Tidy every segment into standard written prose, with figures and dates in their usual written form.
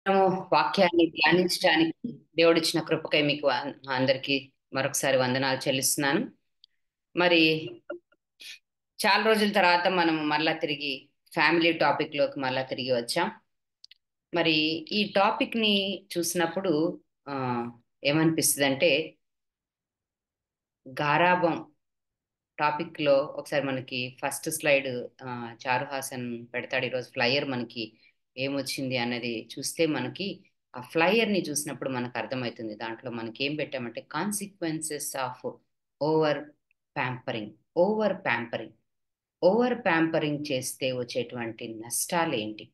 మనము వాక్యాన్ని ధ్యానించడానికి దేవుడిచ్చిన కృపకై మీకు అందరికీ మరొకసారి వందనాలు చెల్లిస్తున్నాను. మరి చాలా రోజుల తర్వాత మనం మళ్ళా తిరిగి ఫ్యామిలీ టాపిక్ లోకి మళ్ళా తిరిగి వచ్చాం. మరి ఈ టాపిక్ ని చూసినప్పుడు ఆ ఏమనిపిస్తుంది అంటే గారాబం టాపిక్ లో ఒకసారి మనకి ఫస్ట్ స్లైడ్ చారు హాసన్ పెడతాడు. ఈరోజు ఫ్లైయర్ మనకి ఏమొచ్చింది అన్నది చూస్తే మనకి ఆ ఫ్లైయర్ ని చూసినప్పుడు మనకు అర్థమవుతుంది. దాంట్లో మనకి ఏం పెట్టామంటే consequences of over pampering. Over pampering over pampering చేస్తే వచ్చేటువంటి నష్టాలు ఏంటి,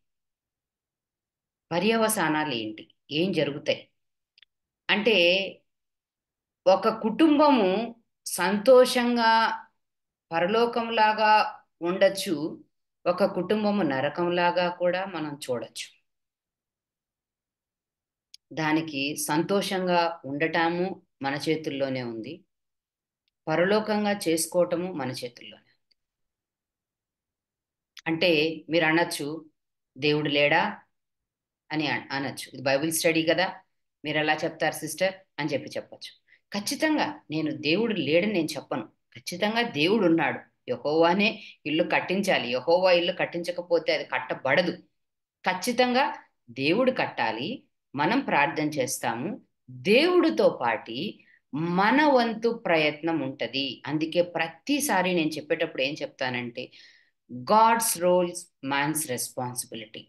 పర్యవసానాలు ఏంటి, ఏం జరుగుతాయి అంటే ఒక కుటుంబము సంతోషంగా పరలోకంలాగా ఉండొచ్చు, ఒక కుటుంబము నరకంలాగా కూడా మనం చూడొచ్చు. దానికి సంతోషంగా ఉండటము మన చేతుల్లోనే ఉంది, పరలోకంగా చేసుకోవటము మన చేతుల్లోనే. అంటే మీరు అనొచ్చు దేవుడు లేడా అని అనొచ్చు. ఇది బైబిల్ స్టడీ కదా, మీరు ఎలా చెప్తారు సిస్టర్ అని చెప్పొచ్చు. ఖచ్చితంగా నేను దేవుడు లేడని నేను చెప్పను. ఖచ్చితంగా దేవుడు ఉన్నాడు. యెహోవానే ఇల్లు కట్టించాలి. యెహోవా ఇల్లు కట్టించకపోతే అది కట్టబడదు. ఖచ్చితంగా దేవుడు కట్టాలి. మనం ప్రార్థన చేస్తాము. దేవుడితో పాటి మన వంతు ప్రయత్నం ఉంటది. అందుకే ప్రతిసారి నేను చెప్పేటప్పుడు ఏం చెప్తానంటే గాడ్స్ రోల్స్ మ్యాన్స్ రెస్పాన్సిబిలిటీ.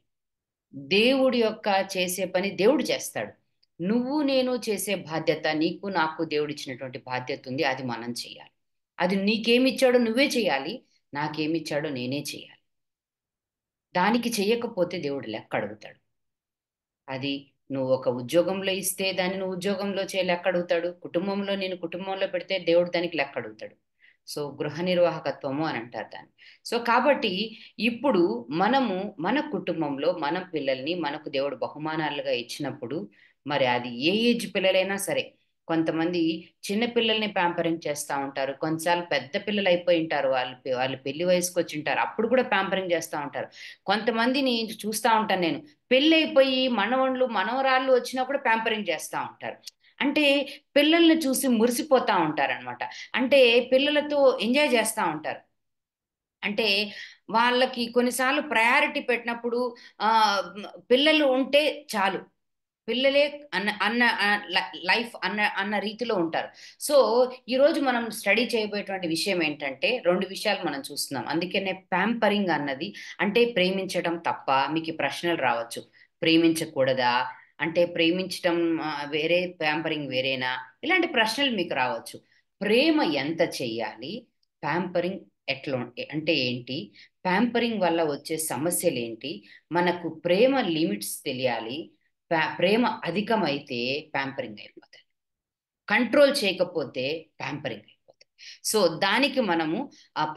దేవుడి యొక్క చేసే పని దేవుడు చేస్తాడు. నువ్వు నేను చేసే బాధ్యత, నీకు నాకు దేవుడిచ్చినటువంటి బాధ్యత ఉంది. అది మనం చేయాలి. అది నీకేమిచ్చాడో నువ్వే చేయాలి, నాకేమిచ్చాడో నేనే చేయాలి. దానికి చెయ్యకపోతే దేవుడు లెక్క అడుగుతాడు. అది నువ్వు ఒక ఉద్యోగంలో ఇస్తే దాన్ని నువ్వు ఉద్యోగంలో లెక్క అడుగుతాడు. కుటుంబంలో నేను కుటుంబంలో పెడితే దేవుడు దానికి లెక్క అడుగుతాడు. సో గృహ నిర్వాహకత్వము అని అంటారు దాన్ని. సో కాబట్టి ఇప్పుడు మనము మన కుటుంబంలో మన పిల్లల్ని మనకు దేవుడు బహుమానాలుగా ఇచ్చినప్పుడు, మరి అది ఏ ఏజ్ పిల్లలైనా సరే, కొంతమంది చిన్న పిల్లల్ని ప్యాంపరింగ్ చేస్తూ ఉంటారు. కొన్నిసార్లు పెద్ద పిల్లలు అయిపోయి ఉంటారు, వాళ్ళు పెళ్లి వయసుకు వచ్చి ఉంటారు, అప్పుడు కూడా ప్యాంపరింగ్ చేస్తూ ఉంటారు. కొంతమందిని చూస్తూ ఉంటాను నేను, పెళ్ళి అయిపోయి మనవళ్ళు మనవరాళ్ళు వచ్చినా కూడా ప్యాంపరింగ్ చేస్తూ ఉంటారు. అంటే పిల్లల్ని చూసి మురిసిపోతా ఉంటారనమాట. అంటే పిల్లలతో ఎంజాయ్ చేస్తూ ఉంటారు. అంటే వాళ్ళకి కొన్నిసార్లు ప్రయారిటీ పెట్టినప్పుడు ఆ, పిల్లలు ఉంటే చాలు, పిల్లలే అన్న అన్న లైఫ్ అన్న అన్న రీతిలో ఉంటారు. సో ఈరోజు మనం స్టడీ చేయబోయేటువంటి విషయం ఏంటంటే రెండు విషయాలు మనం చూస్తున్నాం. అందుకనే ప్యాంపరింగ్ అన్నది అంటే ప్రేమించడం తప్ప, మీకు ఈ ప్రశ్నలు రావచ్చు. ప్రేమించకూడదా, అంటే ప్రేమించడం వేరే, ప్యాంపరింగ్ వేరేనా, ఇలాంటి ప్రశ్నలు మీకు రావచ్చు. ప్రేమ ఎంత చెయ్యాలి, ప్యాంపరింగ్ ఎట్లా అంటే ఏంటి, ప్యాంపరింగ్ వల్ల వచ్చే సమస్యలు ఏంటి, మనకు ప్రేమ లిమిట్స్ తెలియాలి. ప్రేమ అధికమైతే ప్యాంపరింగ్ అయిపోతుంది, కంట్రోల్ చేయకపోతే ప్యాంపరింగ్ అయిపోతుంది. సో దానికి మనము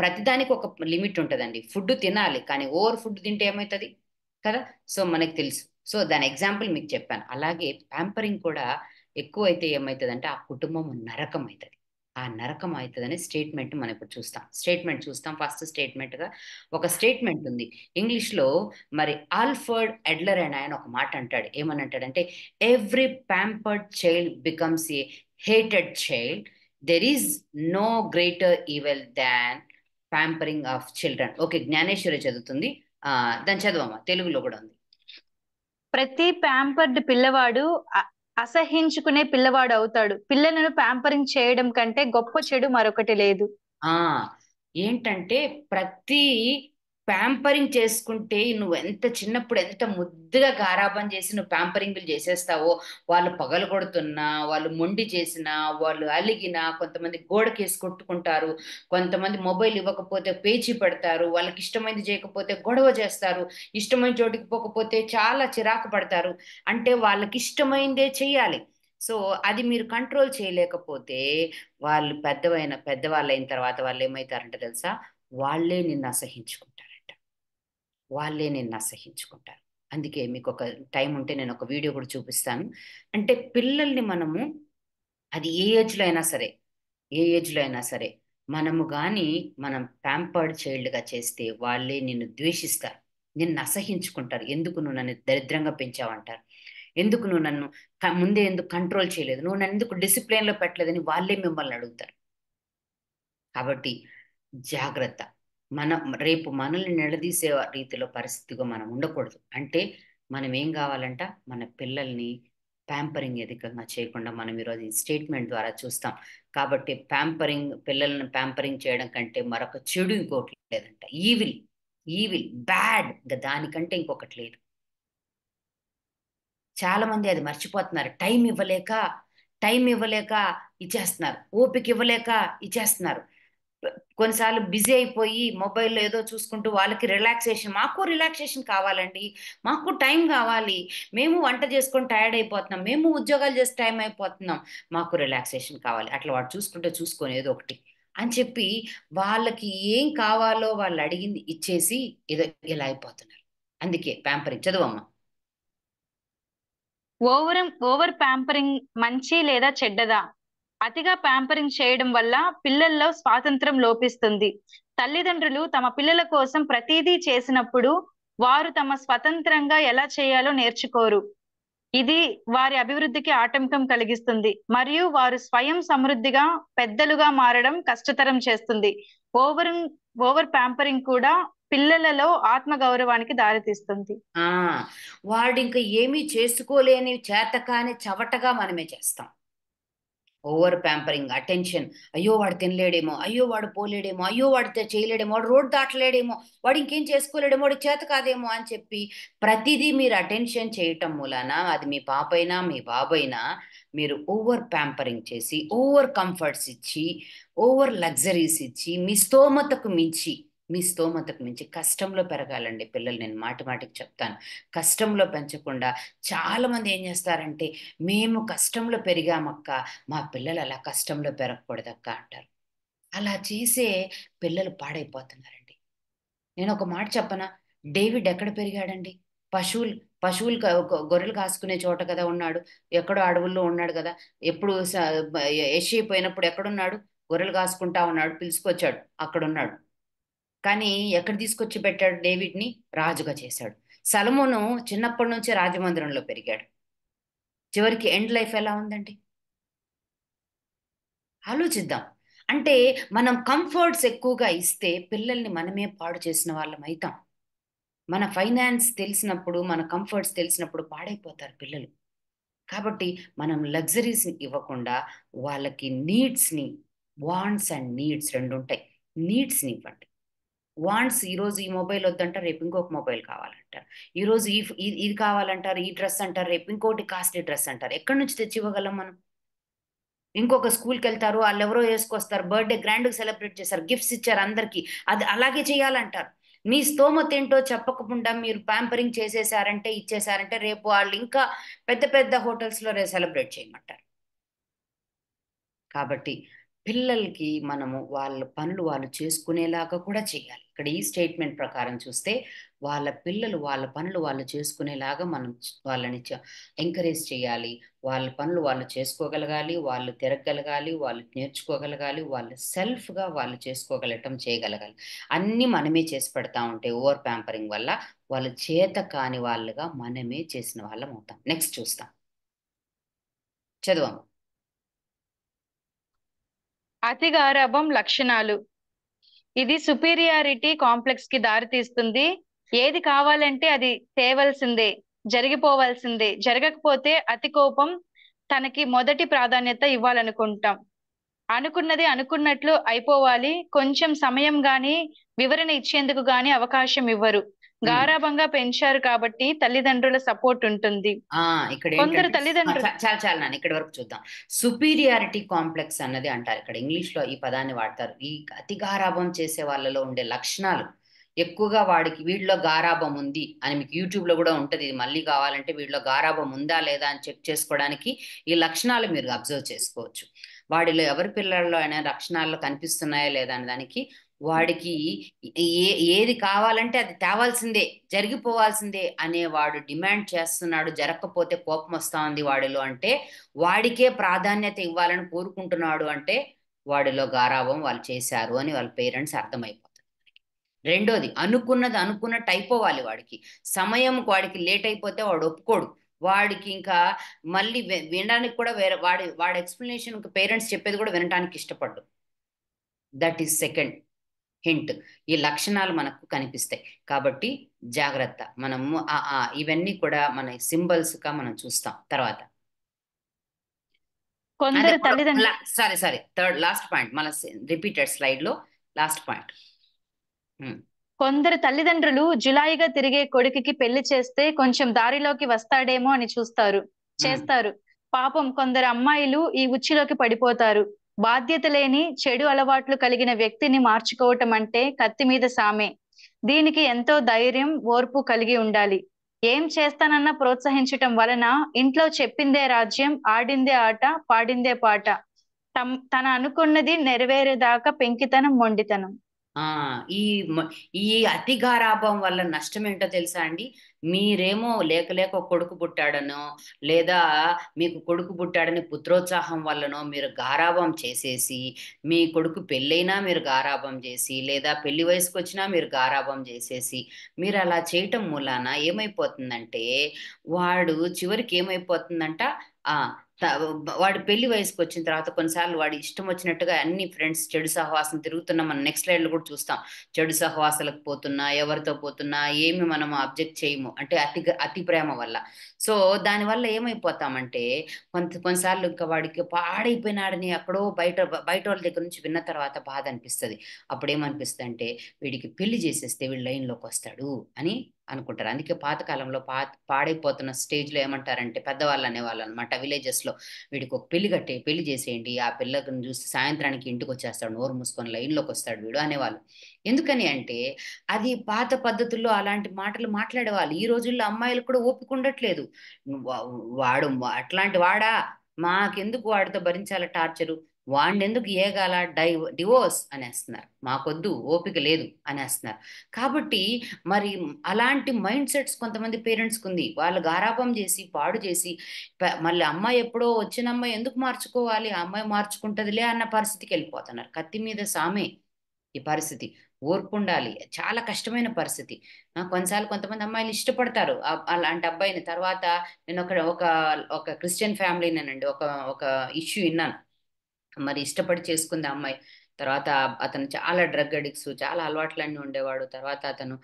ప్రతిదానికి ఒక లిమిట్ ఉంటుందండి. ఫుడ్ తినాలి, కానీ ఓవర్ ఫుడ్ తింటే ఏమవుతుంది కదా. సో మనకు తెలుసు. సో దాని ఎగ్జాంపుల్ మీకు చెప్పాను. అలాగే ప్యాంపరింగ్ కూడా ఎక్కువ అయితే ఏమవుతుందంటే ఆ కుటుంబం నరకం అవుతుంది. ఆ నరకం అవుతుందని స్టేట్మెంట్ మనం ఇప్పుడు చూస్తాం. స్టేట్మెంట్ చూస్తాం. ఫస్ట్ స్టేట్మెంట్ గా ఒక స్టేట్మెంట్ ఉంది ఇంగ్లీష్ లో. మరి ఆల్ఫర్డ్ ఎడ్లర్ అని ఆయన ఒక మాట అంటాడు. ఏమని అంటాడంటే every pampered child becomes a hated child. There is no greater evil than pampering of children. Okay, Gnaneshwari చదువుతుంది. దాని చదవమ్మా, తెలుగులో కూడా ఉంది. ప్రతి ప్యాంపర్డ్ పిల్లవాడు అసహించుకునే పిల్లవాడు అవుతాడు. పిల్లలను ప్యాంపరింగ్ చేయడం కంటే గొప్ప చెడు మరొకటి లేదు. ఆ ఏంటంటే ప్రతి ప్యాంపరింగ్ చేసుకుంటే నువ్వు ఎంత చిన్నప్పుడు ఎంత ముద్దుగా గారాబం చేసి నువ్వు ప్యాంపరింగ్లు చేసేస్తావో, వాళ్ళు పగలు కొడుతున్నా, వాళ్ళు మొండి చేసినా, వాళ్ళు అలిగినా, కొంతమంది గోడకేసి కొట్టుకుంటారు, కొంతమంది మొబైల్ ఇవ్వకపోతే పేచీ పెడతారు, వాళ్ళకి ఇష్టమైంది చేయకపోతే గొడవ చేస్తారు, ఇష్టమైన చోటికి పోకపోతే చాలా చిరాకు పడతారు. అంటే వాళ్ళకి ఇష్టమైందే చెయ్యాలి. సో అది మీరు కంట్రోల్ చేయలేకపోతే వాళ్ళు పెద్దవాళ్ళు అయిన తర్వాత వాళ్ళు ఏమవుతారంటే తెలుసా, వాళ్ళే నిన్ను అసహించుకుంటారంట. వాళ్ళే నిన్ను అసహించుకుంటారు. అందుకే మీకు ఒక టైం ఉంటే నేను ఒక వీడియో కూడా చూపిస్తాను. అంటే పిల్లల్ని మనము, అది ఏ ఏజ్లో అయినా సరే, ఏ ఏజ్లో అయినా సరే, మనము కానీ మనం ప్యాంపర్డ్ చైల్డ్గా చేస్తే వాళ్ళే నిన్ను ద్వేషిస్తారు, నిన్ను అసహించుకుంటారు. ఎందుకు నువ్వు నన్ను దరిద్రంగా పెంచావంటారు. ఎందుకు నువ్వు నన్ను ముందే ఎందుకు కంట్రోల్ చేయలేదు, నువ్వు నన్ను ఎందుకు డిసిప్లిన్లో పెట్టలేదని వాళ్ళే మిమ్మల్ని అడుగుతారు. కాబట్టి జాగ్రత్త. రేపు మనల్ని నిలదీసే రీతిలో పరిస్థితిగా మనం ఉండకూడదు. అంటే మనం ఏం కావాలంట, మన పిల్లల్ని ప్యాంపరింగ్ అధికంగా చేయకుండా మనం ఈరోజు ఈ స్టేట్మెంట్ ద్వారా చూస్తాం. కాబట్టి పిల్లల్ని ప్యాంపరింగ్ చేయడం కంటే మరొక చెడు ఇంకోటి లేదంట. ఈవిల్, ఈవిల్, బ్యాడ్, ఇంకా దానికంటే ఇంకొకటి లేదు. చాలా మంది అది మర్చిపోతున్నారు. టైం ఇవ్వలేక ఇచ్చేస్తున్నారు, ఓపిక ఇవ్వలేక ఇచ్చేస్తున్నారు. కొన్నిసార్లు బిజీ అయిపోయి మొబైల్లో ఏదో చూసుకుంటూ వాళ్ళకి మాకు రిలాక్సేషన్ కావాలండి, మాకు టైం కావాలి, మేము వంట చేసుకొని టైర్డ్ అయిపోతున్నాం, మేము ఉద్యోగాలు చేసి టైం అయిపోతున్నాం, మాకు రిలాక్సేషన్ కావాలి. అట్లా వాడు చూసుకొని ఏదో ఒకటి అని చెప్పి వాళ్ళకి ఏం కావాలో వాళ్ళు అడిగింది ఇచ్చేసి ఏదో ఇలా అయిపోతున్నారు. అందుకే ప్యాంపరింగ్. చదువమ్మా. ఓవర్ ప్యాంపరింగ్ మంచి లేదా చెడ్డదా? అతిగా ప్యాంపరింగ్ చేయడం వల్ల పిల్లల్లో స్వాతంత్రం లోపిస్తుంది. తల్లిదండ్రులు తమ పిల్లల కోసం ప్రతిదీ చేసినప్పుడు వారు తమ స్వతంత్రంగా ఎలా చేయాలో నేర్చుకోరు. ఇది వారి అభివృద్ధికి ఆటంకం కలిగిస్తుంది మరియు వారు స్వయం సమృద్ధిగా పెద్దలుగా మారడం కష్టతరం చేస్తుంది. ఓవర్ ఓవర్ ప్యాంపరింగ్ కూడా పిల్లలలో ఆత్మగౌరవానికి దారితీస్తుంది. ఆ వాడు ఇంకా ఏమీ చేసుకోలేని చేతకాని చవటగా మనమే చేస్తాం. Over pampering, attention. అయ్యో వాడు తినలేడేమో, అయ్యో వాడు పోలేడేమో, అయ్యో వాడు చేయలేడేమో, వాడు రోడ్ దాటలేడేమో, వాడు ఇంకేం చేసుకోలేడేమో, వాడి చేత కాదేమో అని చెప్పి ప్రతిదీ మీరు అటెన్షన్ చేయటం మూలాన, అది మీ పాపైనా మీ బాబైనా, మీరు ఓవర్ ప్యాంపరింగ్ చేసి ఓవర్ కంఫర్ట్స్ ఇచ్చి ఓవర్ లగ్జరీస్ ఇచ్చి మీ స్తోమతకు మించి కష్టంలో పెరగాలండి పిల్లలు. నేను మాటి మాటికి చెప్తాను, కష్టంలో పెంచకుండా చాలా మంది ఏం చేస్తారంటే, మేము కష్టంలో పెరిగామక్క, మా పిల్లలు అలా కష్టంలో పెరగకూడదక్క అంటారు. అలా చేసే పిల్లలు పాడైపోతున్నారండి. నేను ఒక మాట చెప్పనా, డేవిడ్ ఎక్కడ పెరిగాడండి? పశువులు పశువులు గొర్రెలు కాసుకునే చోట కదా ఉన్నాడు, ఎక్కడో అడవుల్లో ఉన్నాడు కదా. ఎప్పుడు యెష్షయి పోయినప్పుడు ఎక్కడున్నాడు? గొర్రెలు కాసుకుంటా ఉన్నాడు, పిలుచుకొచ్చాడు, అక్కడ ఉన్నాడు. కానీ ఎక్కడ తీసుకొచ్చి పెట్టాడు డేవిడ్ని? రాజుగా చేశాడు. సలమోను చిన్నప్పటి నుంచే రాజమందిరంలో పెరిగాడు. చివరికి ఎండ్ లైఫ్ ఎలా ఉందండి? ఆలోచిద్దాం. అంటే మనం కంఫర్ట్స్ ఎక్కువగా ఇస్తే పిల్లల్ని మనమే పాడు చేసిన వాళ్ళం అయితాం. మన ఫైనాన్స్ తెలిసినప్పుడు, మన కంఫర్ట్స్ తెలిసినప్పుడు పాడైపోతారు పిల్లలు. కాబట్టి మనం లగ్జరీస్ ఇవ్వకుండా వాళ్ళకి నీడ్స్ని, వాంట్స్ అండ్ నీడ్స్ రెండు ఉంటాయి. నీడ్స్ని ఇవ్వండి. వాంట్స్, ఈరోజు ఈ మొబైల్ వద్దంటారు, రేపు ఇంకొక మొబైల్ కావాలంటారు. ఈరోజు ఇది కావాలంటారు, ఈ డ్రెస్ అంటారు, రేపు ఇంకోటి కాస్ట్లీ డ్రెస్ అంటారు. ఎక్కడి నుంచి తెచ్చి ఇవ్వగలం మనం? ఇంకొక స్కూల్కి వెళ్తారు, వాళ్ళు ఎవరో వేసుకొస్తారు, బర్త్డే గ్రాండ్గా సెలబ్రేట్ చేస్తారు, గిఫ్ట్స్ ఇచ్చారు అందరికీ, అది అలాగే చేయాలంటారు. మీ స్తోమత ఏంటో చెప్పకుండా మీరు ప్యాంపరింగ్ ఇచ్చేసారంటే రేపు వాళ్ళు ఇంకా పెద్ద పెద్ద హోటల్స్లో సెలబ్రేట్ చేయమంటారు. కాబట్టి పిల్లలకి మనము వాళ్ళ పనులు వాళ్ళు చేసుకునేలాగా కూడా చేయాలి. ఇక్కడ ఈ స్టేట్మెంట్ ప్రకారం చూస్తే వాళ్ళ పనులు వాళ్ళు చేసుకునేలాగా మనం వాళ్ళని ఎంకరేజ్ చేయాలి. వాళ్ళ పనులు వాళ్ళు చేసుకోగలగాలి, వాళ్ళు తిరగగలగాలి, వాళ్ళు నేర్చుకోగలగాలి, వాళ్ళు సెల్ఫ్గా వాళ్ళు చేయగలగాలి. అన్నీ మనమే చేసి పెడతా ఉంటే ఓవర్ ప్యాంపరింగ్ వల్ల వాళ్ళు చేత కాని వాళ్ళుగా మనమే చేసిన వాళ్ళం అవుతాం. నెక్స్ట్ చూస్తాం, చదువు. అతి గారాబం లక్షణాలు. ఇది సుపీరియారిటీ కాంప్లెక్స్ కి దారితీస్తుంది. ఏది కావాలంటే అది తేవలసిందే, జరిగిపోవాల్సిందే, జరగకపోతే అతి కోపం, తనకి మొదటి ప్రాధాన్యత ఇవ్వాలనుకుంటాం. అనుకున్నది అనుకున్నట్లు అయిపోవాలి, కొంచెం సమయం గాని వివరణ ఇచ్చేందుకు గాని అవకాశం ఇవ్వరు. గారాబంగా పెంచారు కాబట్టి తల్లిదండ్రుల సపోర్ట్ ఉంటుంది. ఇక్కడ కొందరు ఏంటంటే తల్లిదండ్రులు చాలా నాన్న, ఇక్కడి వరకు చూద్దాం. సుపీరియారిటీ కాంప్లెక్స్ అన్నది అంటారు, ఇక్కడ ఇంగ్లీష్ లో ఈ పదాన్ని వాడతారు. ఈ అతి గారాబం చేసే వాళ్ళలో ఉండే లక్షణాలు ఎక్కువగా వీడిలో గారాబం ఉంది అని మీకు యూట్యూబ్ లో కూడా ఉంటది. ఇది మళ్ళీ కావాలంటే వీడిలో గారాబం ఉందా లేదా అని చెక్ చేసుకోవడానికి ఈ లక్షణాలు మీరు అబ్జర్వ్ చేసుకోవచ్చు. వాడిలో ఎవరి పిల్లల్లో అయినా లక్షణాలు కనిపిస్తున్నాయా లేదా అనే దానికి, వాడికి ఏది కావాలంటే అది తేవాల్సిందే, జరిగిపోవాల్సిందే అనే వాడు డిమాండ్ చేస్తున్నాడు, జరగకపోతే కోపం వస్తా ఉంది వాడిలో అంటే, వాడికే ప్రాధాన్యత ఇవ్వాలని కోరుకుంటున్నాడు అంటే వాడిలో గారాబం వాళ్ళు చేశారు అని వాళ్ళ పేరెంట్స్ అర్థమైపోతారు. రెండోది, అనుకున్నది అనుకున్నట్టు అయిపోవాలి వాడికి. సమయం వాడికి లేట్ అయిపోతే వాడు ఒప్పుకోడు. వాడికి ఇంకా మళ్ళీ వినడానికి కూడా వేరే వాడి ఎక్స్ప్లెనేషన్ పేరెంట్స్ చెప్పేది కూడా వినడానికి ఇష్టపడ్డు. That is second hint. ఈ లక్షణాలు మనకు కనిపిస్తాయి. కాబట్టి జాగ్రత్త. మనము ఇవన్నీ కూడా మన సింబల్స్ గా మనం చూస్తాం తర్వాత. అదే కొందరు తల్లిదండ్రులు sorry sorry third last point మన రిపీటెడ్ స్లైడ్ లో లాస్ట్ పాయింట్. కొందరు తల్లిదండ్రులు జులాయిగా తిరిగే కొడుకుకి పెళ్లి చేస్తే కొంచెం దారిలోకి వస్తాడేమో అని చేస్తారు. పాపం కొందరు అమ్మాయిలు ఈ ఉచ్చులోకి పడిపోతారు. బాధ్యత లేని చెడు అలవాట్లు కలిగిన వ్యక్తిని మార్చుకోవటం అంటే కత్తి మీద సామే. దీనికి ఎంతో ధైర్యం, ఓర్పు కలిగి ఉండాలి. ఏం చేస్తానన్నా ప్రోత్సహించటం వలన ఇంట్లో చెప్పిందే రాజ్యం, ఆడిందే ఆట, పాడిందే పాట. తన అనుకున్నది నెరవేరేదాకా పెంకితనం, మొండితనం. ఆ ఈ ఈ అతి గారాభం వల్ల నష్టం ఏంటో తెలుసా అండి? మీరేమో లేక లేక ఒక కొడుకు పుట్టాడనో, లేదా మీకు కొడుకు పుట్టాడని పుత్రోత్సాహం వల్లనో మీరు గారాభం చేసేసి, మీ కొడుకు పెళ్ళైనా మీరు గారాభం చేసి, లేదా పెళ్లి వయసుకు వచ్చినా మీరు గారాభం చేసేసి, మీరు అలా చేయటం మూలాన ఏమైపోతుందంటే, వాడు చివరికి ఏమైపోతుందంట, ఆ వాడు పెళ్లి వయసుకు వచ్చిన తర్వాత కొన్నిసార్లు వాడి ఇష్టం వచ్చినట్టుగా అన్ని ఫ్రెండ్స్ చెడు సహవాసం తిరుగుతున్నా మనం నెక్స్ట్ స్లైడ్ లో కూడా చూస్తాం. చెడు సహవాసాలకు పోతున్నా, ఎవరితో పోతున్నా ఏమి మనం అబ్జెక్ట్ చేయము, అంటే అతి ప్రేమ వల్ల. సో దానివల్ల ఏమైపోతామంటే కొన్నిసార్లు ఇంకా వాడికి పాడైపోయినాడని ఎక్కడో బయట వాళ్ళ దగ్గర నుంచి విన్న తర్వాత బాధ అనిపిస్తుంది. అప్పుడు ఏమనిపిస్తుంది అంటే వీడికి పెళ్లి చేసేస్తే వీడు లైన్లోకి వస్తాడు అని అనుకుంటారు. అందుకే పాతకాలంలో పాడైపోతున్న స్టేజ్ లో ఏమంటారంటే పెద్దవాళ్ళు అనేవాళ్ళు అనమాట విలేజెస్ లో, వీడికి ఒక పెళ్లి చేసేయండి, ఆ పిల్లని చూసి సాయంత్రానికి ఇంటికి వచ్చేస్తాడు, నోరు మూసుకొని లైన్లోకి వస్తాడు వీడు అనేవాళ్ళు. ఎందుకని అంటే అది పాత పద్ధతుల్లో అలాంటి మాటలు మాట్లాడేవాళ్ళు. ఈ రోజుల్లో అమ్మాయిలు కూడా ఓపిక ఉండట్లేదు. వాడు అట్లాంటి వాడా, మాకెందుకు వాడితో భరించాల టార్చరు, వాడినెందుకు ఏగాల డివోర్స్ అనేస్తున్నారు, మాకొద్దు ఓపిక లేదు అనేస్తున్నారు. కాబట్టి మరి అలాంటి మైండ్ సెట్స్ కొంతమంది పేరెంట్స్కి ఉంది. వాళ్ళు గారాబం చేసి పాడు చేసి మళ్ళీ అమ్మాయి ఎప్పుడో వచ్చిన అమ్మాయి ఎందుకు మార్చుకోవాలి, ఆ అమ్మాయి మార్చుకుంటదిలే అన్న పరిస్థితికి వెళ్ళిపోతున్నారు. కత్తి మీద సామే ఈ పరిస్థితి. ఓర్పు ఉండాలి, చాలా కష్టమైన పరిస్థితి. కొన్నిసార్లు కొంతమంది అమ్మాయిలు ఇష్టపడతారు అలాంటి అబ్బాయిని. తర్వాత నేను ఒక ఒక క్రిస్టియన్ ఫ్యామిలీనేనండి ఒక ఒక ఇష్యూ విన్నాను. మరి ఇష్టపడి చేసుకుంది ఆ అమ్మాయి. తర్వాత అతను చాలా డ్రగ్ అడిక్ట్స్, చాలా అలవాట్లన్నీ ఉండేవాడు. తర్వాత అతను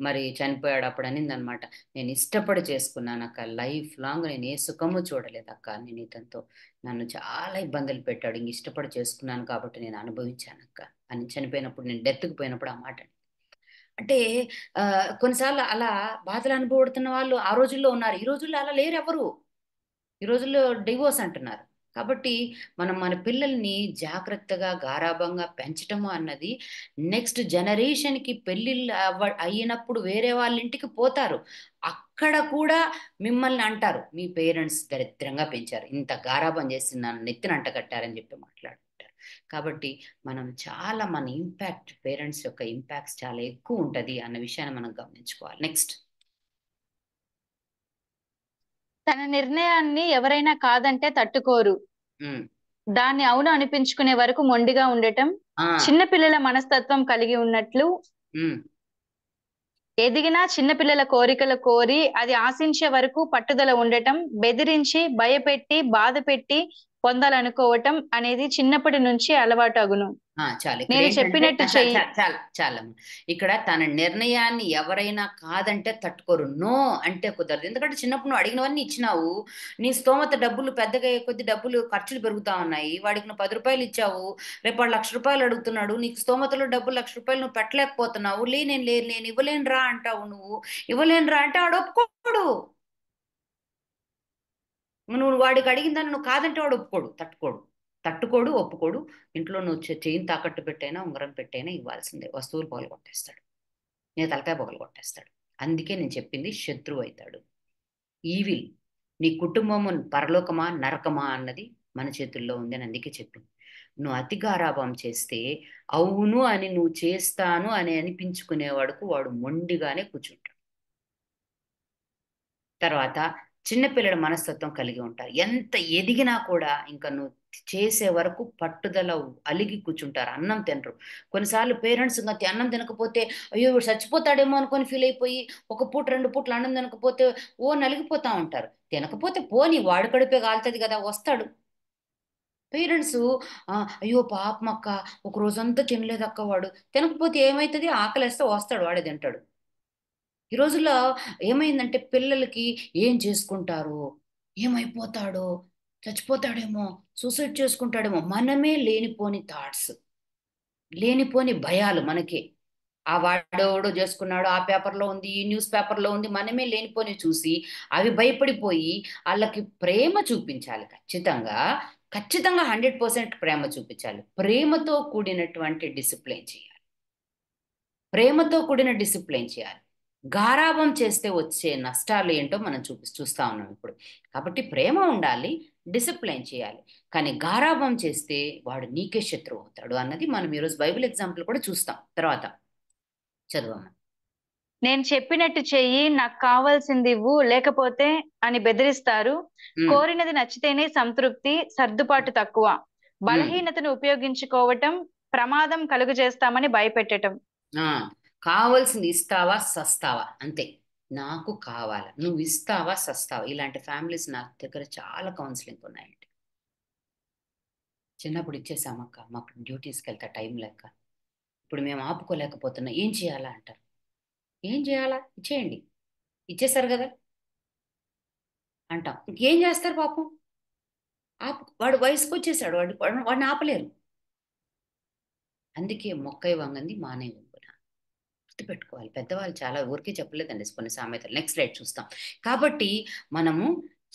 మరి చనిపోయాడు. అప్పుడు అనింది అనమాట, నేను ఇష్టపడి చేసుకున్నాను అక్క, లైఫ్ లాంగ్ నేను ఏ సుఖము చూడలేదు అక్క, నేను ఇతనితో నన్ను చాలా ఇబ్బందులు పెట్టాడు, ఇంక ఇష్టపడి చేసుకున్నాను కాబట్టి నేను అనుభవించాను అక్క అని చనిపోయినప్పుడు, నేను డెత్కి పోయినప్పుడు ఆ మాట. అంటే ఆ, కొన్నిసార్లు అలా బాధలు అనుభవడుతున్న వాళ్ళు ఆ రోజుల్లో ఉన్నారు. ఈ రోజుల్లో అలా లేరు ఎవరు. ఈ రోజుల్లో డివోర్స్ అంటున్నారు. కాబట్టి మనం మన పిల్లల్ని జాగ్రత్తగా గారాబంగా పెంచటము అన్నది నెక్స్ట్ జనరేషన్కి పెళ్ళిళ్ళు అయినప్పుడు వేరే వాళ్ళ ఇంటికి పోతారు. అక్కడ కూడా మిమ్మల్ని అంటారు, మీ పేరెంట్స్ దరిద్రంగా పెంచారు, ఇంత గారాబం చేసి నన్ను నెత్తిన అంటగట్టారని చెప్పి మాట్లాడుకుంటారు. కాబట్టి మనం చాలా మన ఇంపాక్ట్, పేరెంట్స్ యొక్క ఇంపాక్ట్స్ చాలా ఎక్కువ ఉంటుంది అన్న విషయాన్ని మనం గమనించుకోవాలి. నెక్స్ట్. తన నిర్ణయాన్ని ఎవరైనా కాదంటే తట్టుకోరు. ఉమ్, దాన్ని అవును అనిపించుకునే వరకు మొండిగా ఉండటం. ఆ, చిన్నపిల్లల మనస్తత్వం కలిగి ఉన్నట్లు ఉమ్. ఎదిగినా చిన్నపిల్లల కోరికలు కోరి అది ఆశించే వరకు పట్టుదల ఉండటం. బెదిరించి, భయపెట్టి, బాధ పెట్టి పొందాలనుకోవటం అనేది చిన్నప్పటి నుంచి అలవాటు అగును. చాలు. ఇక్కడ నేను ఏంటంటే చెప్పినట్టు చాలు చెయ్యి. చాలు చాలు చాలమ్మ. ఇక్కడ తన నిర్ణయాన్ని ఎవరైనా కాదంటే తట్టుకోరు, నో అంటే కుదరదు. ఎందుకంటే చిన్నప్పుడు నువ్వు అడిగినవన్నీ ఇచ్చినావు, నీ స్తోమత డబ్బులు పెద్దగా అయ్యే కొద్ది డబ్బులు ఖర్చులు పెరుగుతా ఉన్నాయి. వాడికి నువ్వు 10 రూపాయలు ఇచ్చావు, రేపు వాడు 1,00,000 రూపాయలు అడుగుతున్నాడు, నీకు స్తోమతలో డబ్బులు 1,00,000 రూపాయలు నువ్వు పెట్టలేకపోతున్నావు. నేను ఇవ్వలేను రా అంటావు. నువ్వు ఇవ్వలేను రా అంటే వాడు ఒప్పుకోడు. నువ్వు వాడికి అడిగిన దాన్ని నువ్వు కాదంటే వాడు ఒప్పుకోడు, తట్టుకోడు, ఒప్పుకోడు. ఇంట్లో నువ్వు చెయ్యిని తాకట్టు పెట్టైనా ఉంగరం పెట్టైనా ఇవ్వాల్సిందే. వస్తువులు పగలగొట్టేస్తాడు, నీ తలకాయ పగలగొట్టేస్తాడు. అందుకే నేను చెప్పింది, శత్రువు అవుతాడు, ఈవిల్. నీ కుటుంబము పరలోకమా నరకమా అన్నది మన చేతుల్లో ఉంది అని అందుకే చెప్పింది. నువ్వు అతి గారాబం చేస్తే అవును అని నువ్వు చేస్తాను అని అనిపించుకునేవాడుకు వాడు మొండిగానే కూర్చుంటాడు. తర్వాత చిన్నపిల్లల మనస్తత్వం కలిగి ఉంటారు. ఎంత ఎదిగినా కూడా ఇంకా నువ్వు చేసే వరకు పట్టుదల అలిగి కూర్చుంటారు, అన్నం తినరు. కొన్నిసార్లు పేరెంట్స్ ఇంకా అన్నం తినకపోతే అయ్యో వీడు చచ్చిపోతాడేమో అనుకొని ఫీల్ అయిపోయి ఒక పూట 2 పూటలు అన్నం తినకపోతే నలిగిపోతా ఉంటారు. తినకపోతే పోని వాడి కడుపే కాలుతుంది కదా, వస్తాడు. పేరెంట్స్ అయ్యో పాపం అక్క, ఒక రోజంతా తినలేదు అక్క, వాడు తినకపోతే ఏమవుతుంది, ఆకలిస్తే వస్తాడు, వాడే తింటాడు. ఈ రోజుల్లో ఏమైందంటే పిల్లలకి ఏం చేసుకుంటారు, ఏమైపోతాడో, చచ్చిపోతాడేమో, సూసైడ్ చేసుకుంటాడేమో, మనమే లేనిపోని థాట్స్, లేనిపోని భయాలు మనకే. ఆ వాడెవడో చేసుకున్నాడు, ఆ పేపర్లో ఉంది, ఈ న్యూస్ పేపర్లో ఉంది, మనమే లేనిపోని చూసి అవి భయపడిపోయి వాళ్ళకి ప్రేమ చూపించాలి. ఖచ్చితంగా ఖచ్చితంగా 100% ప్రేమ చూపించాలి. ప్రేమతో కూడినటువంటి డిసిప్లిన్ చేయాలి. ప్రేమతో కూడిన డిసిప్లిన్ చేయాలి. గారాబం చేస్తే వచ్చే నష్టాలు ఏంటో మనం చూస్తా ఉన్నాం ఇప్పుడు. కాబట్టి ప్రేమ ఉండాలి, డిసిప్లిన్ చేయాలి. కానీ గారాబం చేస్తే వాడు నీకే శత్రువు అవుతాడు అన్నది మనం ఈరోజు బైబిల్ ఎగ్జాంపుల్ కూడా చూస్తాం. తర్వాత చదువమ్మ. నేను చెప్పినట్టు చెయ్యి, నాకు కావాల్సింది ఇవ్వు, లేకపోతే అని బెదిరిస్తారు. ఉమ్, కోరినది నచ్చితేనే సంతృప్తి, సర్దుబాటు తక్కువ. ఉమ్. బలహీనతను ఉపయోగించుకోవటం, ప్రమాదం కలుగజేస్తామని భయపెట్టటం. ఆ, కావాల్సింది ఇస్తావా సస్తావా అంతే. నాకు కావాలా, నువ్వు ఇస్తావా సస్తావా. ఇలాంటి ఫ్యామిలీస్ నా దగ్గర చాలా కౌన్సిలింగ్ ఉన్నాయండి. చిన్నప్పుడు ఇచ్చేసామక్క, మాకు డ్యూటీస్కి వెళ్తా టైం లేక, ఇప్పుడు మేము ఆపుకోలేకపోతున్నా, ఏం చేయాలా అంటారు. ఏం చేయాలా, ఇచ్చేయండి, ఇచ్చేసారు కదా అంటాం. ఇంకేం చేస్తారు పాపం, వాడు వయసుకు వచ్చేసాడు, వాడిని ఆపలేరు. అందుకే మొక్కై వంగంది మానే వంగున. గుర్తుపెట్టుకోవాలి, పెద్దవాళ్ళు చాలా ఊరికే చెప్పలేదండి కొన్ని సామెతలు. నెక్స్ట్ స్లైడ్ చూస్తాం. కాబట్టి మనము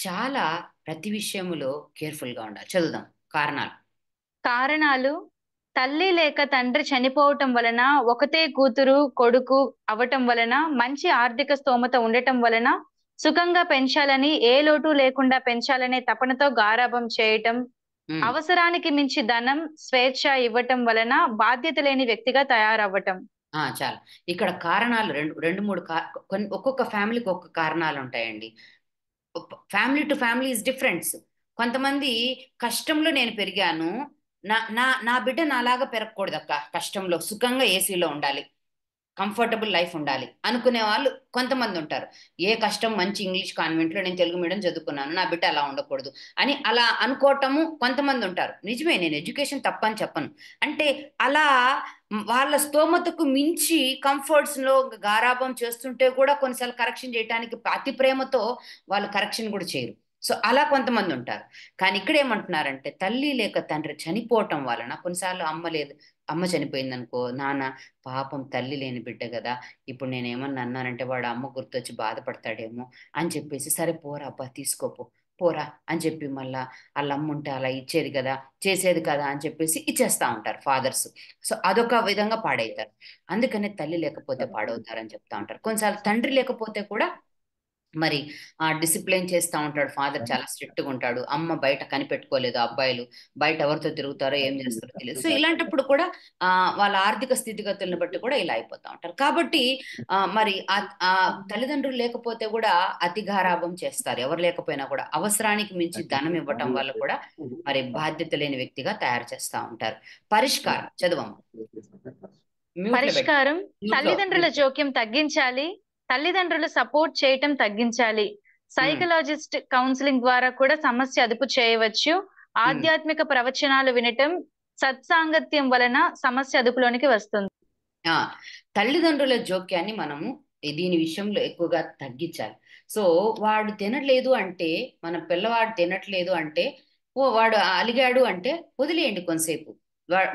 చాలా ప్రతి విషయములో కేర్ఫుల్గా ఉండాలి. చదువుదాం కారణాలు. కారణాలు: తల్లి లేక తండ్రి చనిపోవటం వలన, ఒకతే కూతురు కొడుకు అవటం వలన, మంచి ఆర్థిక స్తోమత ఉండటం వలన, సుఖంగా పెంచాలని, ఏ లోటు లేకుండా పెంచాలనే తపనతో గారాబం చేయటం, ఉమ్. అవసరానికి మించి ధనం, స్వేచ్ఛ ఇవ్వటం వలన బాధ్యత లేని వ్యక్తిగా తయారవ్వటం. చాలా ఇక్కడ కారణాలు రెండు రెండు మూడు ఒక్కొక్క ఫ్యామిలీకి ఒక్కొక్క కారణాలు ఉంటాయండి. Family to family is difference. కొంతమంది కష్టంలో నేను పెరిగాను, నా నా నా బిడ్డ నాలాగా పెరగకూడదు అక్క, కష్టంలో సుఖంగా ఏసీలో ఉండాలి, కంఫర్టబుల్ లైఫ్ ఉండాలి అనుకునే వాళ్ళు కొంతమంది ఉంటారు. ఏ కష్టం, మంచి ఇంగ్లీష్ కాన్వెంట్లో నేను తెలుగు మీడియం చదువుకున్నాను, నా బిడ్డ అలా ఉండకూడదు అని అలా అనుకోవటము కొంతమంది ఉంటారు. నిజమే, నేను ఎడ్యుకేషన్ తప్పని చెప్పను. అంటే అలా వాళ్ళ స్తోమతకు మించి కంఫర్ట్స్ లో గారాబం చేస్తుంటే కూడా కొన్నిసార్లు కరెక్షన్ చేయడానికి అతి ప్రేమతో వాళ్ళు కరెక్షన్ కూడా చేయరు. సో అలా కొంతమంది ఉంటారు. కానీ ఇక్కడ ఏమంటున్నారంటే తల్లి లేక తండ్రి చనిపోవటం వలన, కొన్నిసార్లు అమ్మ లేదు, అమ్మ చనిపోయింది అనుకో, నాన్న పాపం తల్లి లేని బిడ్డ కదా, ఇప్పుడు నేను ఏమన్నా అన్నానంటే వాడు అమ్మ గుర్తొచ్చి బాధపడతాడేమో అని చెప్పేసి, సరే పోరా అబ్బా తీసుకోపో, పోరా అని చెప్పి మళ్ళా వాళ్ళ అమ్మ ఉంటే అలా ఇచ్చేది కదా, చేసేది కదా అని చెప్పేసి ఇచ్చేస్తా ఉంటారు ఫాదర్స్. సో అదొక విధంగా పాడవుతారు. అందుకనే తల్లి లేకపోతే పాడవుతారని చెప్తా ఉంటారు. కొన్నిసార్లు తండ్రి లేకపోతే కూడా మరి డిసిప్లైన్ చేస్తూ ఉంటాడు ఫాదర్, చాలా స్ట్రిక్ట్గా ఉంటాడు. అమ్మ బయట కనిపెట్టుకోలేదు, అబ్బాయిలు బయట ఎవరితో తిరుగుతారో ఏం చేస్తారో తెలియదు. సో ఇలాంటప్పుడు కూడా ఆ, వాళ్ళ ఆర్థిక స్థితిగతులను బట్టి కూడా ఇలా అయిపోతా ఉంటారు. కాబట్టి మరి ఆ తల్లిదండ్రులు లేకపోతే కూడా అతి గారాబం చేస్తారు. ఎవరు లేకపోయినా కూడా అవసరానికి మించి ధనం ఇవ్వటం వల్ల కూడా మరి బాధ్యత లేని వ్యక్తిగా తయారు చేస్తా ఉంటారు. పరిష్కారం చదవం. మ్యూట్ లో పెట్టు, పరిష్కారం: మ్యూట్ లో తల్లిదండ్రుల మ్యూట్ లో. జోక్యం తగ్గించాలి. తల్లిదండ్రులు సపోర్ట్ చేయటం తగ్గించాలి. ఉమ్, సైకలాజిస్ట్ కౌన్సిలింగ్ ద్వారా కూడా సమస్య అదుపు చేయవచ్చు. ఉమ్. ఆధ్యాత్మిక ప్రవచనాలు వినటం, సత్సాంగత్యం వలన సమస్య అదుపులోనికి వస్తుంది. ఆ, తల్లిదండ్రుల జోక్యాన్ని మనము దీని విషయంలో ఎక్కువగా తగ్గించాలి. సో వాడు తినట్లేదు అంటే, మన పిల్లవాడు తినట్లేదు అంటే, వాడు అలిగాడు అంటే వదిలేయండి కొంతసేపు.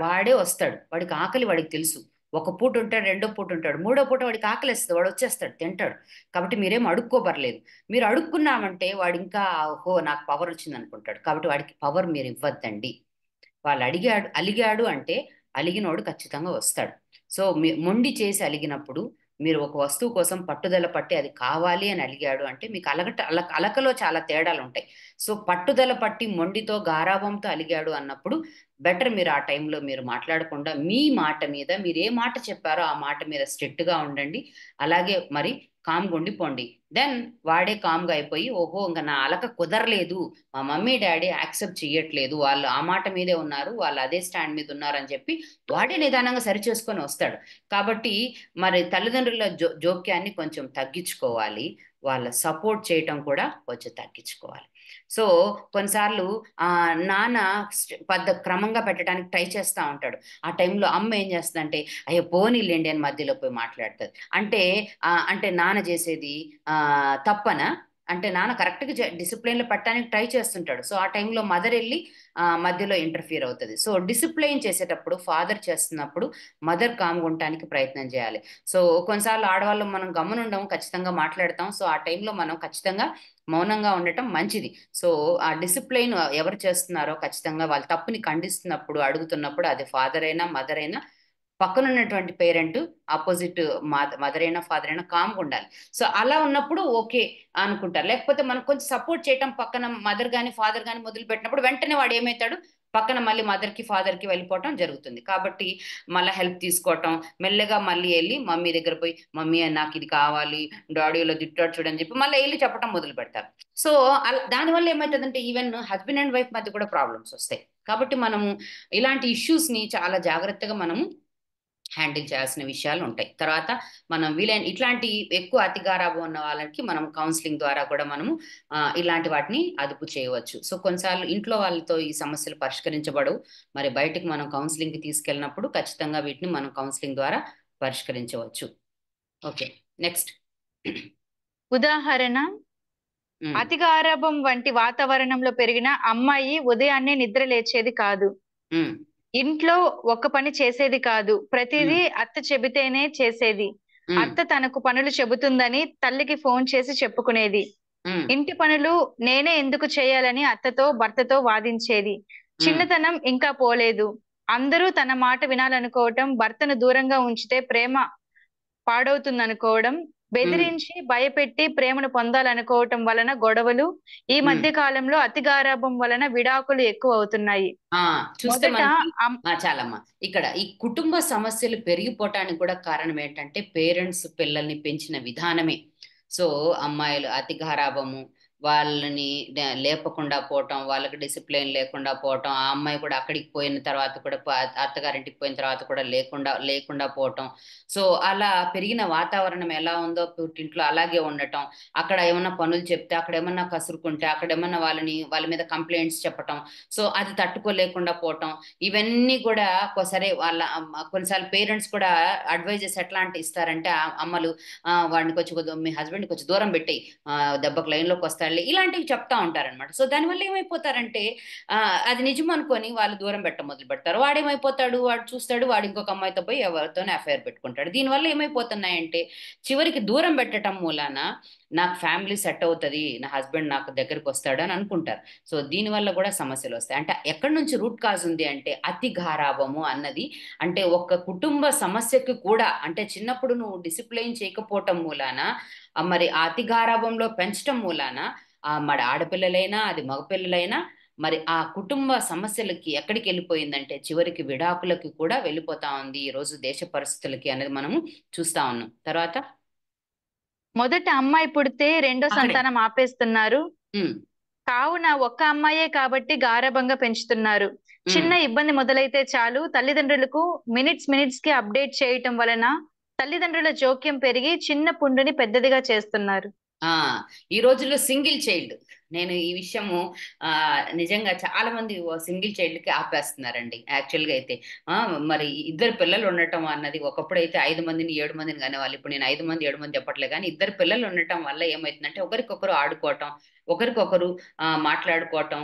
వాడే వస్తాడు, వాడికి ఆకలి వాడికి తెలుసు. ఒక పూట ఉంటాడు, రెండో పూట ఉంటాడు, మూడో పూట వాడికి ఆకలిస్తుంది, వాడు వచ్చేస్తాడు తింటాడు. కాబట్టి మీరేం అడుక్కోబర్లేదు. మీరు అడుక్కున్నామంటే వాడు ఇంకా ఓహో నాకు పవర్ వచ్చింది అనుకుంటాడు. కాబట్టి వాడికి పవర్ మీరు ఇవ్వద్దండి. వాళ్ళు అలిగాడు అంటే అలిగినోడు ఖచ్చితంగా వస్తాడు. సో మొండి చేసి అలిగినప్పుడు, మీరు ఒక వస్తువు కోసం పట్టుదల పట్టి అది కావాలి అని అలిగాడు అంటే మీకు అలకలో చాలా తేడాలు ఉంటాయి. సో పట్టుదల పట్టి మొండితో గారాబంతో అలిగాడు అన్నప్పుడు బెటర్ మీరు ఆ టైంలో మీరు మాట్లాడకుండా మీ మాట మీద, మీరు ఏ మాట చెప్పారో ఆ మాట మీద స్ట్రిక్ట్గా ఉండండి. అలాగే మరి కామ్గా ఉండిపోండి. దెన్ వాడే కామ్గా అయిపోయి, ఓహో ఇంకా నా అలక కుదరలేదు, మా మమ్మీ డాడీ యాక్సెప్ట్ చేయట్లేదు, వాళ్ళు ఆ మాట మీదే ఉన్నారు, వాళ్ళు అదే స్టాండ్ మీద ఉన్నారు అని చెప్పి వాడే నిదానంగా సరి చేసుకొని వస్తాడు. కాబట్టి మరి తల్లిదండ్రుల జోక్యాన్ని కొంచెం తగ్గించుకోవాలి, వాళ్ళ సపోర్ట్ చేయటం కూడా కొంచెం తగ్గించుకోవాలి. సో కొన్నిసార్లు ఆ నాన్న క్రమంగా పెట్టడానికి ట్రై చేస్తూ ఉంటాడు. ఆ టైంలో అమ్మ ఏం చేస్తుందంటే, అయ్యో పోనీలేండి అని మధ్యలో పోయి మాట్లాడుతుంది. అంటే నాన్న చేసేది తప్పన, అంటే నాన్న కరెక్ట్గా డిసిప్లైన్లో పెట్టడానికి ట్రై చేస్తుంటాడు. సో ఆ టైంలో మదర్ వెళ్ళి మధ్యలో ఇంటర్ఫియర్ అవుతుంది. సో డిసిప్లైన్ చేసేటప్పుడు ఫాదర్ చేస్తున్నప్పుడు మదర్ కామ్గా ఉండటానికి ప్రయత్నం చేయాలి. సో కొన్నిసార్లు ఆడవాళ్ళు మనం గమ్మునుండము, ఖచ్చితంగా మాట్లాడతాం. సో ఆ టైంలో మనం ఖచ్చితంగా మౌనంగా ఉండటం మంచిది. సో ఆ డిసిప్లైన్ ఎవరు చేస్తున్నారో ఖచ్చితంగా వాళ్ళ తప్పుని ఖండిస్తున్నప్పుడు, అడుగుతున్నప్పుడు, అది ఫాదర్ అయినా మదర్ అయినా, పక్కన ఉన్నటువంటి పేరెంట్, ఆపోజిట్ మదర్ అయినా ఫాదర్ అయినా కామ్గా ఉండాలి. సో అలా ఉన్నప్పుడు ఓకే అనుకుంటారు. లేకపోతే మనం కొంచెం సపోర్ట్ చేయటం, పక్కన మదర్ కానీ ఫాదర్ కానీ మొదలు పెట్టినప్పుడు వెంటనే వాడు ఏమవుతాడు, పక్కన మళ్ళీ మదర్కి ఫాదర్కి వెళ్ళిపోవటం జరుగుతుంది. కాబట్టి మళ్ళీ హెల్ప్ తీసుకోవటం, మెల్లగా మళ్ళీ వెళ్ళి మమ్మీ దగ్గర పోయి, మమ్మీ నాకు ఇది కావాలి, డాడీలో తిట్టాడు చూడని చెప్పి మళ్ళీ వెళ్ళి చెప్పడం మొదలు పెడతారు. సో దానివల్ల ఏమవుతుందంటే ఈవెన్ హస్బెండ్ అండ్ వైఫ్ మధ్య కూడా ప్రాబ్లమ్స్ వస్తాయి. కాబట్టి మనము ఇలాంటి ఇష్యూస్ని చాలా జాగ్రత్తగా మనము హ్యాండిల్ చేయాల్సిన విషయాలు ఉంటాయి. తర్వాత మనం వీలైన ఇట్లాంటి ఎక్కువ అతిగారాబం ఉన్న వాళ్ళకి మనం కౌన్సిలింగ్ ద్వారా కూడా మనము ఇలాంటి వాటిని అదుపు చేయవచ్చు. సో కొన్నిసార్లు ఇంట్లో వాళ్ళతో ఈ సమస్యలు పరిష్కరించబడవు, మరి బయటకు మనం కౌన్సిలింగ్కి తీసుకెళ్ళినప్పుడు ఖచ్చితంగా వీటిని మనం కౌన్సిలింగ్ ద్వారా పరిష్కరించవచ్చు. Okay, next. ఉదాహరణ, అతి గారాబం వంటి వాతావరణంలో పెరిగిన అమ్మాయి ఉదయాన్నే నిద్ర లేచేది కాదు, ఇంట్లో ఒక్క పని చేసేది కాదు, ప్రతిదీ అత్త చెబితేనే చేసేది, అత్త తనకు పనులు చెబుతుందని తల్లికి ఫోన్ చేసి చెప్పుకునేది, ఇంటి పనులు నేనే ఎందుకు చేయాలని అత్తతో భర్తతో వాదించేది, చిన్నతనం ఇంకా పోలేదు, అందరూ తన మాట వినాలనుకోవటం, భర్తను దూరంగా ఉంచితే ప్రేమ పాడవుతుందనుకోవడం, బెదిరించి భయపెట్టి ప్రేమను పొందాలనుకోవటం వలన గొడవలు, ఈ మధ్య కాలంలో అతి గారాబం వలన విడాకులు ఎక్కువ అవుతున్నాయి. చూస్తే మొదట మనకి చాలమ్మా, ఇక్కడ ఈ కుటుంబ సమస్యలు పెరిగిపోవటానికి కూడా కారణం ఏంటంటే పేరెంట్స్ పిల్లల్ని పెంచిన విధానమే. సో అమ్మాయిలు అతి గారాబము, వాళ్ళని లేపకుండా పోవటం, వాళ్ళకి డిసిప్లిన్ లేకుండా పోవటం, ఆ అమ్మాయి కూడా అక్కడికి పోయిన తర్వాత కూడా అత్తగారింటికి పోయిన తర్వాత కూడా లేకుండా పోవటం. సో అలా పెరిగిన వాతావరణం ఎలా ఉందో పుట్టింట్లో అలాగే ఉండటం, అక్కడ ఏమన్నా పనులు చెప్తే, అక్కడ ఏమన్నా కసురుకుంటే, అక్కడ ఏమన్నా వాళ్ళ మీద కంప్లైంట్స్ చెప్పటం, సో అది తట్టుకోలేకుండా పోవటం, ఇవన్నీ కూడా సరే కొన్నిసార్లు పేరెంట్స్ కూడా అడ్వైజెస్ ఎట్లా అంటే ఇస్తారంటే, అమ్మలు వాడిని కొంచెం మీ హస్బెండ్ కొంచెం దూరం పెట్టి దెబ్బకు లైన్లోకి వస్తాడులే, ఇలాంటివి చెప్తా ఉంటారనమాట. సో దానివల్ల ఏమైపోతారంటే అది నిజం అనుకొని వాళ్ళు దూరం పెట్ట మొదలు పెడతారు. వాడేమైపోతాడు, వాడు చూస్తాడు, వాడు ఇంకొక అమ్మాయితో పోయి ఎవరితోనే అఫైర్ పెట్టుకుంటాడు. దీనివల్ల ఏమైపోతున్నాయంటే చివరికి దూరం పెట్టడం మూలాన నాకు ఫ్యామిలీ సెట్ అవుతుంది, నా హస్బెండ్ నాకు దగ్గరికి వస్తాడు అని అనుకుంటారు. సో దీనివల్ల కూడా సమస్యలు వస్తాయి. అంటే ఎక్కడి నుంచి రూట్ కాజ్ ఉంది అంటే అతి గారాబము అన్నది, అంటే ఒక కుటుంబ సమస్యకి కూడా, అంటే చిన్నప్పుడు నువ్వు డిసిప్లైన్ చేయకపోవటం మూలాన, మరి ఆ అతి గారాబంలో పెంచటం మూలాన మరి ఆడపిల్లలైనా అది మగపిల్లలైనా మరి ఆ కుటుంబ సమస్యలకి ఎక్కడికి వెళ్ళిపోయిందంటే చివరికి విడాకులకి కూడా వెళ్ళిపోతా ఉంది ఈ రోజు దేశ పరిస్థితులకి అనేది మనము చూస్తా ఉన్నాం. తర్వాత మొదట అమ్మాయి పుడితే రెండో సంతానం ఆపేస్తున్నారు, కావున ఒక్క అమ్మాయే కాబట్టి గారాబంగా పెంచుతున్నారు. చిన్న ఇబ్బంది మొదలైతే చాలు తల్లిదండ్రులకు మినిట్స్ కి అప్డేట్ చేయటం వలన తల్లిదండ్రుల జోక్యం పెరిగి చిన్న పుండుని పెద్దదిగా చేస్తున్నారు. ఈ రోజుల్లో సింగిల్ చైల్డ్, నేను ఈ విషయము నిజంగా చాలా మంది సింగిల్ చైల్డ్కి ఆపేస్తున్నారండి. యాక్చువల్గా అయితే మరి ఇద్దరు పిల్లలు ఉండటం అన్నది, ఒకప్పుడైతే 5 మందిని 7 మందిని కనేవాళ్ళు, ఇప్పుడు నేను 5 మంది 7 మంది చెప్పట్లే, కానీ ఇద్దరు పిల్లలు ఉండటం వల్ల ఏమవుతుందంటే ఒకరికొకరు ఆడుకోవటం, ఒకరికొకరు మాట్లాడుకోవటం,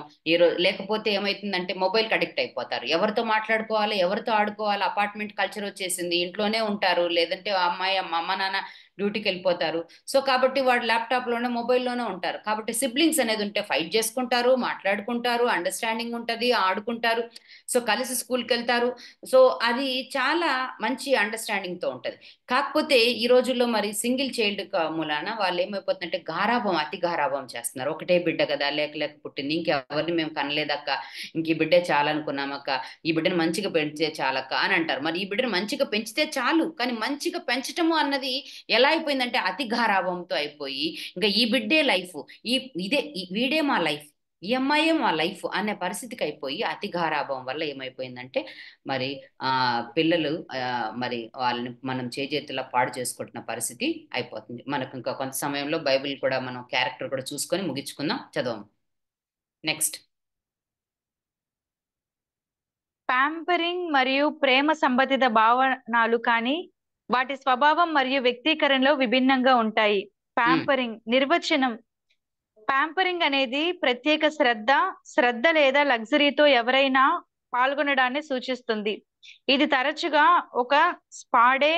లేకపోతే ఏమవుతుందంటే మొబైల్కి అడిక్ట్ అయిపోతారు. ఎవరితో మాట్లాడుకోవాలి, ఎవరితో ఆడుకోవాలి, అపార్ట్మెంట్ కల్చర్ వచ్చేసింది, ఇంట్లోనే ఉంటారు, లేదంటే అమ్మ నాన్న డ్యూటీకి వెళ్ళిపోతారు. సో కాబట్టి వాడు ల్యాప్టాప్లోనే మొబైల్లోనే ఉంటారు. కాబట్టి సిబ్లింగ్స్ అనేది అనేది ఉంటే ఫైట్ చేసుకుంటారు, మాట్లాడుకుంటారు, అండర్స్టాండింగ్ ఉంటది, ఆడుకుంటారు. సో కలిసి స్కూల్కి వెళ్తారు. సో అది చాలా మంచి అండర్స్టాండింగ్ తో ఉంటది. కాకపోతే ఈ రోజుల్లో మరి సింగిల్ చైల్డ్ మూలాన వాళ్ళు ఏమైపోతుందంటే గారాబం, అతి గారాబం చేస్తున్నారు. ఒకటే బిడ్డ కదా, లేక లేక పుట్టింది, ఇంకెవరిని మేము కనలేదక్క, ఇంక ఈ బిడ్డే చాలనుకున్నామక్క, ఈ బిడ్డను మంచిగా పెంచితే చాలక్క అని అంటారు. మరి ఈ బిడ్డను మంచిగా పెంచితే చాలు, కానీ మంచిగా పెంచటము అన్నది ఎలా అయిపోయిందంటే అతి గారాబంతో అయిపోయి, ఇంకా ఈ బిడ్డే లైఫ్, ఈ ఇదే వీడే మా లైఫ్, ఈ అమ్మాయే మా లైఫ్ అనే పరిస్థితికి అయిపోయి అతి గారాభం వల్ల ఏమైపోయిందంటే మరి ఆ పిల్లలు మరి వాళ్ళని మనం చేజేతులా పాడు చేసుకుంటున్న పరిస్థితి అయిపోతుంది. మనకు ఇంకా కొంత సమయంలో బైబిల్ కూడా మనం క్యారెక్టర్ కూడా చూసుకొని ముగించుకుందాం. చదవం నెక్స్ట్. ప్యాంపరింగ్ మరియు ప్రేమ సంబంధిత భావనాలు కానీ వాటి స్వభావం మరియు వ్యక్తీకరణలో విభిన్నంగా ఉంటాయి. ప్యాంపరింగ్ నిర్వచనం: ప్యాంపరింగ్ అనేది ప్రత్యేక శ్రద్ధ లేదా లగ్జరీతో ఎవరైనా పాల్గొనడాన్ని సూచిస్తుంది. ఇది తరచుగా ఒక స్పాడే,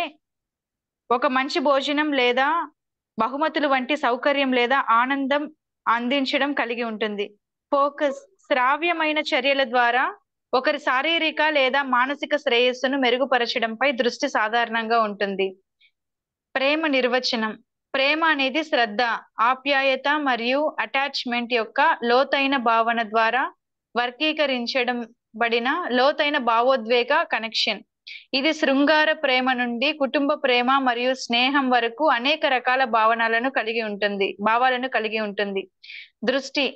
ఒక మంచి భోజనం లేదా బహుమతులు వంటి సౌకర్యం లేదా ఆనందం అందించడం కలిగి ఉంటుంది. ఫోకస్: శ్రావ్యమైన చర్యల ద్వారా ఒకరి శారీరక లేదా మానసిక శ్రేయస్సును మెరుగుపరచడంపై దృష్టి సాధారణంగా ఉంటుంది. ప్రేమ నిర్వచనం: ప్రేమ అనేది శ్రద్ధ, ఆప్యాయత మరియు అటాచ్మెంట్ యొక్క లోతైన భావన ద్వారా వర్గీకరించబడిన లోతైన భావోద్వేగ కనెక్షన్. ఇది శృంగార ప్రేమ నుండి కుటుంబ ప్రేమ మరియు స్నేహం వరకు అనేక రకాల భావాలను కలిగి ఉంటుంది. దృష్టి: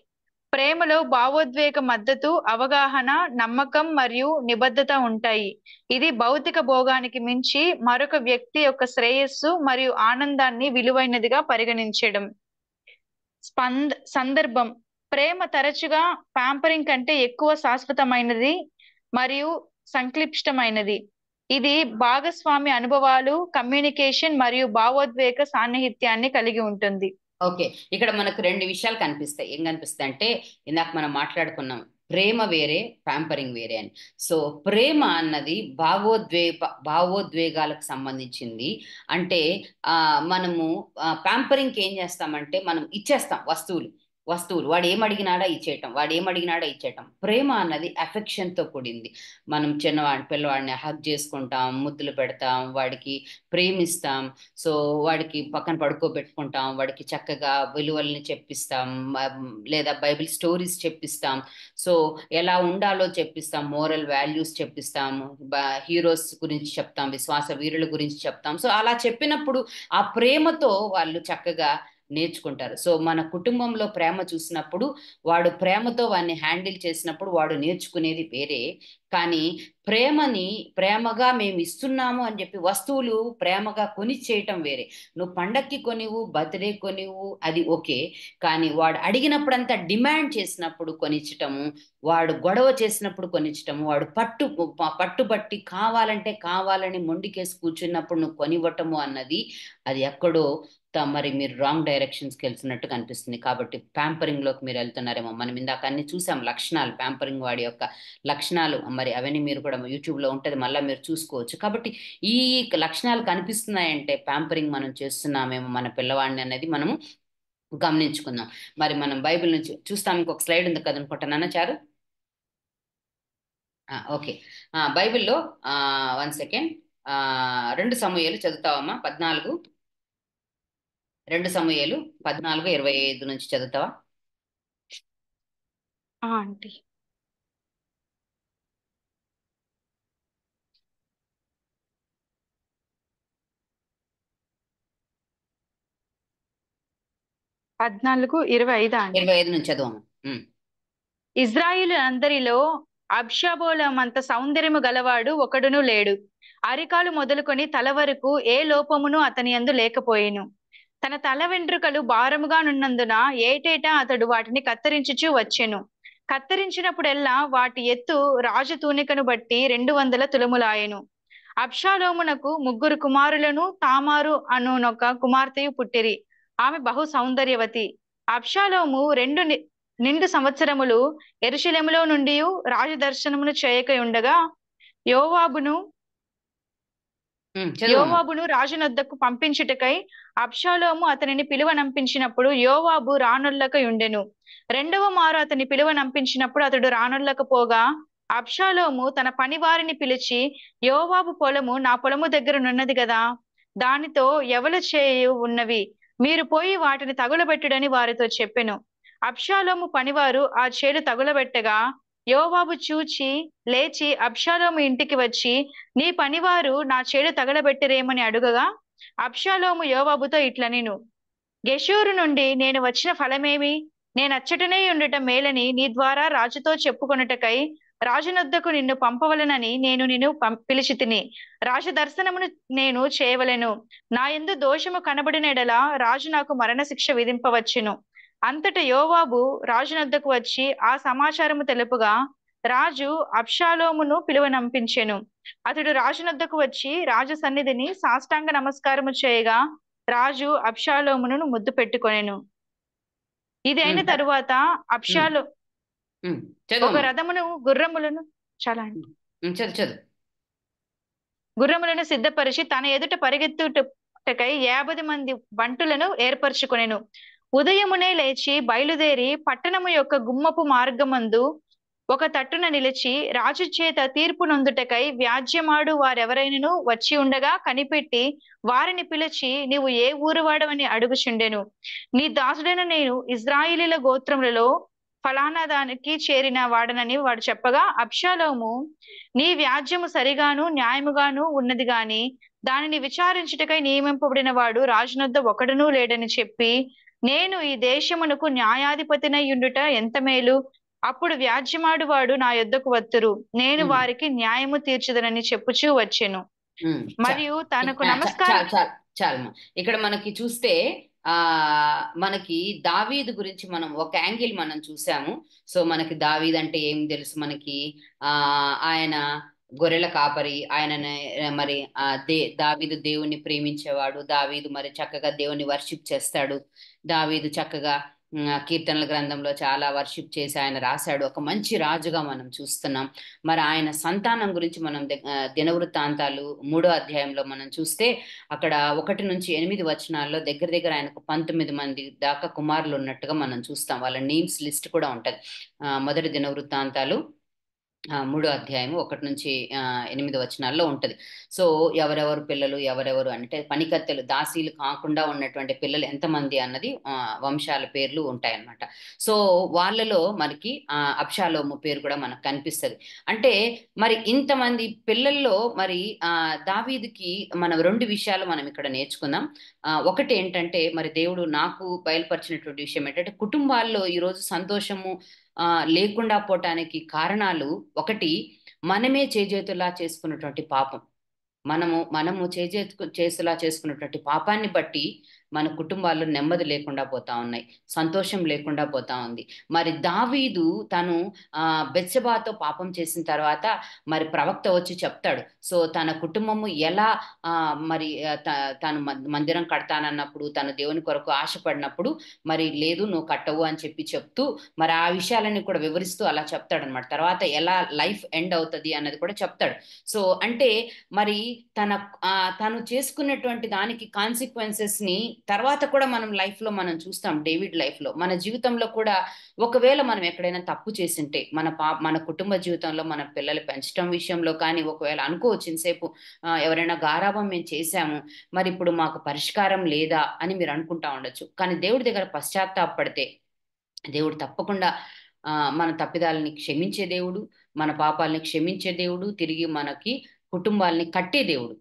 ప్రేమలో భావోద్వేగ మద్దతు, అవగాహన, నమ్మకం మరియు నిబద్ధత ఉంటాయి. ఇది భౌతిక భోగానికి మించి మరొక వ్యక్తి యొక్క శ్రేయస్సు మరియు ఆనందాన్ని విలువైనదిగా పరిగణించడం. సందర్భం: ప్రేమ తరచుగా ప్యాంపరింగ్ కంటే ఎక్కువ శాశ్వతమైనది మరియు సంక్లిష్టమైనది. ఇది భాగస్వామి అనుభవాలు, కమ్యూనికేషన్ మరియు భావోద్వేగ సాన్నిహిత్యాన్ని కలిగి ఉంటుంది. ఓకే, ఇక్కడ మనకు రెండు విషయాలు కనిపిస్తాయి. ఏం కనిపిస్తాయి అంటే, ఇందాక మనం మాట్లాడుకున్నాం ప్రేమ వేరే, ప్యాంపరింగ్ వేరే అని. సో ప్రేమ అన్నది భావోద్వేగాలకు సంబంధించింది. అంటే మనము ప్యాంపరింగ్కి ఏం చేస్తామంటే మనం ఇచ్చేస్తాం వస్తువులు వాడు ఏమడిగినాడా ఇచ్చేయటం. ప్రేమ అన్నది అఫెక్షన్ తో కూడింది. మనం పిల్లవాడిని హగ్ చేసుకుంటాం, ముద్దులు పెడతాం, వాడికి ప్రేమిస్తాం. సో వాడికి పక్కన పడుకోబెట్టుకుంటాం, వాడికి చక్కగా విలువల్ని చెప్పిస్తాం, లేదా బైబిల్ స్టోరీస్ చెప్పిస్తాం. సో ఎలా ఉండాలో చెప్పిస్తాం, మోరల్ వాల్యూస్ చెప్పిస్తాం, హీరోస్ గురించి చెప్తాం, విశ్వాస వీరుల గురించి చెప్తాం. సో అలా చెప్పినప్పుడు ఆ ప్రేమతో వాళ్ళు చక్కగా నేర్చుకుంటారు. సో మన కుటుంబంలో ప్రేమ చూసినప్పుడు, వాడు ప్రేమతో వాడిని హ్యాండిల్ చేసినప్పుడు వాడు నేర్చుకునేది వేరే. కానీ ప్రేమగా మేము ఇస్తున్నాము అని చెప్పి వస్తువులు ప్రేమగా కొని చేయటం వేరే. నువ్వు పండక్కి కొనివు, బర్త్డే కొనివు, అది ఓకే. కానీ వాడు అడిగినప్పుడంతా డిమాండ్ చేసినప్పుడు కొనిచ్చటము, వాడు గొడవ చేసినప్పుడు కొనిచ్చటము, వాడు పట్టుబట్టి కావాలంటే కావాలని మొండికేసి కూర్చున్నప్పుడు నువ్వు కొనివ్వటము అన్నది అది ఎక్కడో మరి మీరు రాంగ్ డైరెక్షన్స్కి వెళ్తున్నట్టు కనిపిస్తుంది. కాబట్టి ప్యాంపరింగ్ లోకి మీరు వెళ్తున్నారేమో. మనం ఇందాక అన్ని చూసాం లక్షణాలు, ప్యాంపరింగ్ వాడి యొక్క లక్షణాలు, మరి అవన్నీ మీరు కూడా యూట్యూబ్ లో ఉంటది, మళ్ళీ మీరు చూసుకోవచ్చు. కాబట్టి ఈ లక్షణాలు కనిపిస్తున్నాయంటే ప్యాంపరింగ్ మనం చేస్తున్నామేమో మన పిల్లవాడిని అనేది మనము గమనించుకుందాం. మరి మనం బైబిల్ నుంచి చూస్తాం. ఇంకొక స్లైడ్ ఉంది కదా అనుకుంటున్నానా చారు? ఓకే, బైబిల్లో 1 సెకండ్, 2 సమూయేలు చదువుతావమ్మా 14, 2 సమూయేలు 14:25 నుంచి చదువుతావా? Aunty 14:25 aunty. 25 నుంచి చదువు. ఇజ్రాయిలు అందరిలో అబ్షాలోమంత సౌందర్యము గలవాడు ఒకడును లేడు. అరికాలు మొదలుకొని తల వరకు ఏ లోపమును అతని యందు లేకపోయెను. తన తల వెంట్రుకలు భారముగా నున్నందున ఏటేటా అతడు వాటిని కత్తిరించుచూ వచ్చెను. కత్తిరించినప్పుడెల్లా వాటి ఎత్తు రాజు తూనికను బట్టి 200 తులములాయెను. అబ్షాలోమునకు 3 కుమారులను, తామారు అనునొక కుమార్తెయు పుట్టిరి. ఆమె బహు సౌందర్యవతి. అబ్షాలోము 2 నిండు సంవత్సరములు యెరూషలేములో నుండి రాజు దర్శనమును చేయక ఉండగా యోవాబును రాజునొద్దకు పంపించుటకై అబ్షాలోము అతనిని పిలువనంపించినప్పుడు యోవాబు రానొల్లక ఉండెను. రెండవ మారు అతని పిలువనంపించినప్పుడు అతడు రానొల్లకపోగా అబ్షాలోము తన పనివారిని పిలిచి, యోవాబు పొలము నా పొలము దగ్గరనున్నది గదా, దానితో ఎవలు చేయు ఉన్నవి, మీరు పోయి వాటిని తగులబెట్టుడని వారితో చెప్పెను. అబ్షాలోము పనివారు ఆ చేలు తగులబెట్టగా యోవాబు చూచి లేచి అబ్షాలోము ఇంటికి వచ్చి, నీ పనివారు నా చేలు తగలబెట్టిరేమని అడుగగా, అబ్షాలోము యోవాబుతో ఇట్లనెను, గెషూరు నుండి నేను వచ్చిన ఫలమేమి? నేనచ్చటనే ఉండుట మేలని నీ ద్వారా రాజుతో చెప్పుకొనుటకై రాజునొద్దకు నిన్ను పంపవలెనని నేను నిన్ను పిలిచి తిని, రాజ దర్శనమును నేను చేయవలెను. నా యందు దోషము కనబడిన ఎడల రాజు నాకు మరణశిక్ష విధింపవచ్చును. అంతట యోవాబు రాజునొద్దకు వచ్చి ఆ సమాచారము తెలుపుగా రాజు అబ్షాలోమును పిలువనంపించెను. అతడు రాజునొద్దకు వచ్చి రాజు సన్నిధిని సాష్టాంగ నమస్కారము చేయగా రాజు అబ్షాలోమును ముద్దు పెట్టుకొనెను. ఇది అయిన తరువాత అబ్షాలో ఒక చదువు రథమును గుర్రములను చాలా చదువు చదువు గుర్రములను సిద్ధపరిచి తన ఎదుట పరిగెత్తుటకై 50 మంది బంటులను ఏర్పరచుకొనెను. ఉదయమునే లేచి బయలుదేరి పట్టణము యొక్క గుమ్మపు మార్గమందు ఒక తట్టున నిలిచి రాజు చేత తీర్పు నొందుటకై వ్యాజ్యమాడు వారెవరైనను వచ్చి ఉండగా కనిపెట్టి వారిని పిలిచి, నీవు ఏ ఊరువాడవని అడుగుచుండెను. నీ దాసుడైన నేను ఇజ్రాయిలీల గోత్రములలో ఫలానా దానికి చేరిన వాడనని వాడు చెప్పగా, అబ్షాలోము, నీ వ్యాజ్యము సరిగాను న్యాయముగాను ఉన్నది గాని దానిని విచారించుటకై నియమింపబడిన వాడు రాజునొద్ద ఒకడునూ లేడని చెప్పి, నేను ఈ దేశమునకు న్యాయాధిపతినై ఉండుట ఎంత మేలు. అప్పుడు వ్యాజ్యమాడు వాడు నా యొద్దకు వత్తురు, నేను వారికి న్యాయము తీర్చుదనని చెప్పుచూ వచ్చెను. మరియు తనకు నమస్కారం చాలు. ఇక్కడ మనకి చూస్తే మనకి దావీదు గురించి మనం ఒక యాంగిల్ మనం చూసాము. సో మనకి దావీద్ అంటే ఏం తెలుసు మనకి, ఆయన గొర్రెల కాపరి, ఆయన మరి దావీదు దేవుణ్ణి ప్రేమించేవాడు. దావీదు మరి చక్కగా దేవుని వర్షిప్ చేస్తాడు. దావీదు చక్కగా కీర్తనల గ్రంథంలో చాలా వర్షిప్ చేసి ఆయన రాశాడు. ఒక మంచి రాజుగా మనం చూస్తున్నాం. మరి ఆయన సంతానం గురించి మనం దినవృత్తాంతాలు 3వ అధ్యాయంలో మనం చూస్తే అక్కడ 1 నుంచి 8 వచనాల్లో దగ్గర ఆయనకు 19 మంది దాకా కుమారులు ఉన్నట్టుగా మనం చూస్తాం. వాళ్ళ నేమ్స్ లిస్ట్ కూడా ఉంటది. మొదటి దినవృత్తాంతాలు 3వ అధ్యాయము 1 నుంచి 8 వచనాల్లో ఉంటది. సో ఎవరెవరు పిల్లలు, ఎవరెవరు అంటే పనికత్తెలు, దాసీలు కాకుండా ఉన్నటువంటి పిల్లలు ఎంతమంది అన్నది వంశాల పేర్లు ఉంటాయన్నమాట. సో వాళ్ళలో మనకి అబ్షాలోము పేరు కూడా మనకు కనిపిస్తుంది. అంటే మరి ఇంతమంది పిల్లల్లో మరి దావీదుకి మనం 2 విషయాలు మనం ఇక్కడ నేర్చుకుందాం. ఒకటి ఏంటంటే మరి దేవుడు నాకు బయలుపరిచినటువంటి విషయం ఏంటంటే, కుటుంబాల్లో ఈరోజు సంతోషము లేకుండా పోవటానికి కారణాలు, ఒకటి మనమే చేజేతులా చేసుకున్నటువంటి పాపం. మనము చేసేలా చేసుకున్నటువంటి పాపాన్ని బట్టి మన కుటుంబాల్లో నెమ్మది లేకుండా పోతా ఉన్నాయి, సంతోషం లేకుండా పోతా ఉంది. మరి దావీదు తను బెత్షెబాతో పాపం చేసిన తర్వాత మరి ప్రవక్త వచ్చి చెప్తాడు. సో తన కుటుంబము ఎలా మరి తను మందిరం కడతానన్నప్పుడు, తను దేవుని కొరకు ఆశపడినప్పుడు మరి లేదు నువ్వు కట్టవు అని చెప్తూ మరి ఆ విషయాలన్నీ కూడా వివరిస్తూ అలా చెప్తాడు అనమాట. తర్వాత ఎలా లైఫ్ ఎండ్ అవుతుంది అన్నది కూడా చెప్తాడు. సో అంటే మరి తను చేసుకున్నటువంటి దానికి కాన్సిక్వెన్సెస్ ని తర్వాత కూడా మనం లైఫ్ లో మనం చూస్తాం. డేవిడ్ లైఫ్ లో, మన జీవితంలో కూడా ఒకవేళ మనం ఎక్కడైనా తప్పు చేసింటే మన కుటుంబ జీవితంలో మన పిల్లలు పెంచడం విషయంలో కానీ ఒకవేళ అనుకోవచ్చు ఇంతసేపు ఎవరైనా గారాబం మేము చేశాము, మరి ఇప్పుడు మాకు పరిష్కారం లేదా అని మీరు అనుకుంటా ఉండొచ్చు. కానీ దేవుడి దగ్గర పశ్చాత్తాపడితే దేవుడు తప్పకుండా మన తప్పిదాలని క్షమించే దేవుడు, మన పాపాలని క్షమించే దేవుడు, తిరిగి మనకి కుటుంబాలని కట్టే దేవుడు.